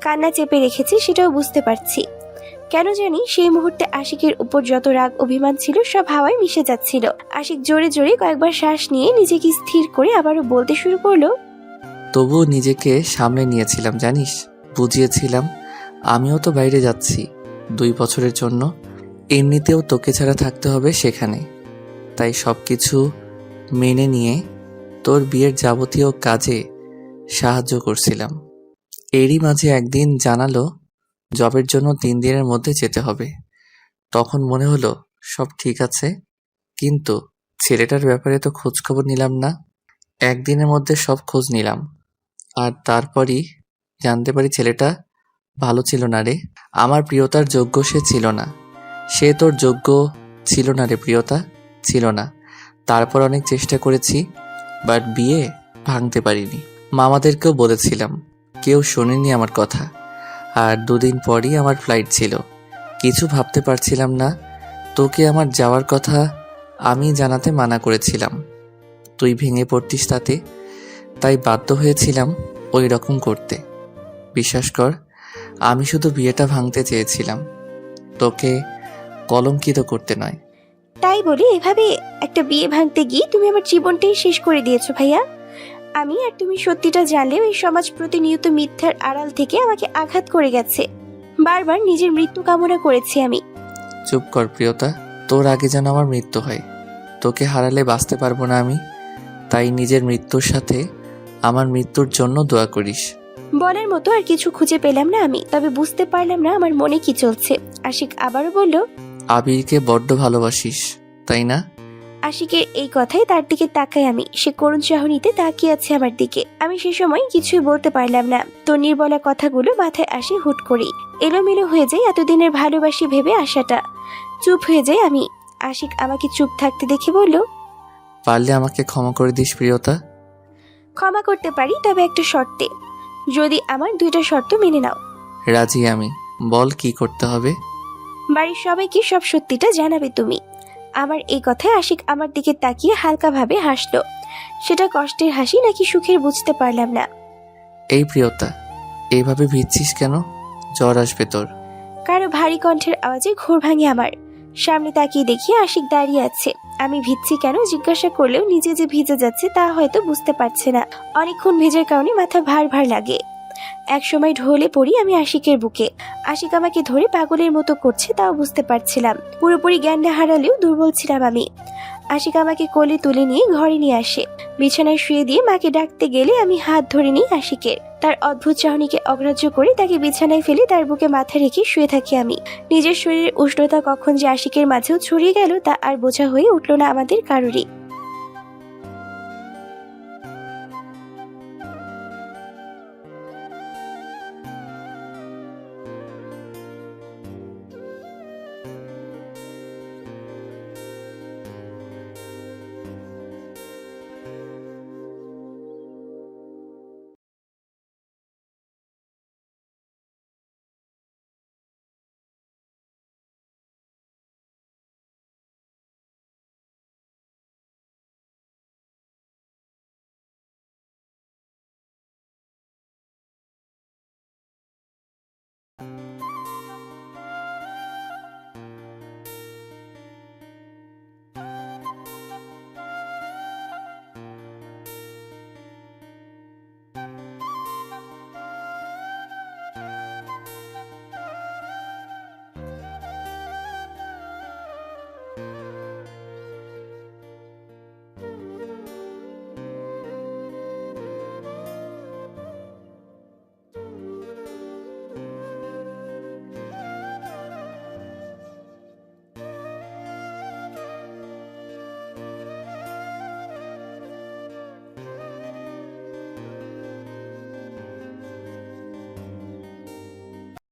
কান্না চেপে রেখেছি সেটাও বুঝতে পারছি। কেন জানি সেই মুহূর্তে আশিকের উপর যত রাগ অভিমান ছিল সব হাওয়ায় মিশে যাচ্ছিল। আশিক জোরে জোরে কয়েকবার শ্বাস নিয়ে নিজেকে স্থির করে আবারও বলতে শুরু করলো, তবুও নিজেকে সামলে নিয়েছিলাম জানিস, বুঝিয়েছিলাম আমিও তো বাইরে যাচ্ছি 2 বছরের জন্য, এমনিতেও তোকে ছাড়া থাকতে হবে সেখানে। তাই সব কিছু মেনে নিয়ে তোর বিয়ের যাবতীয় কাজে সাহায্য করছিলাম। এরই মাঝে একদিন জানালো জবের জন্য 3 দিনের মধ্যে যেতে হবে। তখন মনে হলো সব ঠিক আছে, কিন্তু ছেলেটার ব্যাপারে তো খোঁজ খবর নিলাম না। একদিনের মধ্যে সব খোঁজ নিলাম, আর তারপরই জানতে পারি ছেলেটা ভালো ছিল না রে। আমার প্রিয়তার যোগ্য সে ছিল না। সে তোর যোগ্য ছিল না রে প্রিয়তা, ছিল না। তারপর অনেক চেষ্টা করেছি, বাট বিয়ে ভাঙতে পারিনি। মামাদেরকেও বলেছিলাম, কেউ শোনেনি আমার কথা। আর 2 দিন পরই আমার ফ্লাইট ছিল। কিছু ভাবতে পারছিলাম না। তোকে আমার যাওয়ার কথা আমি জানাতে মানা করেছিলাম, তুই ভেঙে পড়তিস তাতে, তাই বাধ্য হয়েছিলাম ওই রকম করতে। বিশ্বাস কর, আমি শুধু বিয়েটা ভাঙতে চেয়েছিলাম, তোকে কলঙ্কিত করতে নয়। তাই বলে এভাবে একটা বিয়ে ভাঙতে গিয়ে তুমি আমার জীবনটাই শেষ করে দিয়েছো ভাইয়া। আমি আর তুমি সত্যিটা জানলেও এই সমাজ প্রতিনিয়ত মিথ্যার আড়াল থেকে আমাকে আঘাত করে গেছে। বারবার নিজের মৃত্যু কামনা করেছি আমি। চুপ কর প্রিয়তা, তোর আগে যেন আমার মৃত্যু হয়। তোকে হারালে বাঁচতে পারবো না আমি, তাই নিজের মৃত্যুর সাথে আমার মৃত্যুর জন্য দোয়া করিস। বলার মতো আর কিছু খুঁজে পেলাম না আমি, তবে বুঝতে পারলাম না আমার মনে কি চলছে। আশিক আবারও বলল, আবিরকে বড্ড ভালোবাসিস তাই না? আশিকের এই কথায় তার দিকে তাকাই আমি। সে করুণ চাহনিতে তাকিয়ে আছে আমার দিকে। আমি সে সময় কিছুই বলতে পারলাম না। তন্নির বলা কথাগুলো মাথায় আসে হুট করেই, এলোমেলো হয়ে যায় এতদিনের ভালোবাসি ভেবে আশাটা। চুপ হয়ে যায় আমি। আশিক আমাকে চুপ থাকতে দেখে বলল, পারলে আমাকে ক্ষমা করে দিস প্রিয়তা। ক্ষমা করতে পারি, তবে একটা শর্তে। যদি আমার 2টা শর্ত মেনে নাও। রাজি আমি, বল কি করতে হবে। বাড়ির সবাইকে সব সত্যিটা জানাবে তুমি। আমার এই কথায় আশিক আমার দিকে তাকিয়ে হালকাভাবে হাসলো। সেটা কষ্টের হাসি নাকি সুখের বুঝতে পারলাম না। এই প্রিয়তা, এইভাবে ভিজছিস কেন? জ্বর আসবে তোর। কারো ভারী কণ্ঠের আওয়াজে ঘোর ভাঙে আমার। সামনে তাকিয়ে দেখি আশিক দাঁড়িয়ে আছে। আমি ভিজছি কেন জিজ্ঞাসা করলেও নিজে যে ভিজে যাচ্ছে তা হয়তো বুঝতে পারছে না। অনেকক্ষণ ভেজার কারণে মাথা ভার ভার লাগে। একসময় ঢলে পড়ি আমি আশিকের বুকে। আশিক আমাকে ধরে পাগলের মতো করছে, তাও বুঝতে পারছিলাম। পুরোপুরি জ্ঞানটা হারালেও দুর্বল ছিলাম আমি। আশিক আমাকে কোলে তুলে নিয়ে ঘরে নিয়ে আসে। বিছানায় শুয়ে দিয়ে মাকে ডাকতে গেলে আমি হাত ধরে নিই আশিকের। তার অদ্ভুত চাহনিকে অগ্রাহ্য করে তাকে বিছানায় ফেলে তার বুকে মাথা রেখে শুয়ে থাকি আমি। নিজের শরীরের উষ্ণতা কখন যে আশিকের মাঝেও ছড়িয়ে গেল তা আর বোঝা হয়ে উঠল না আমাদের কারোরই।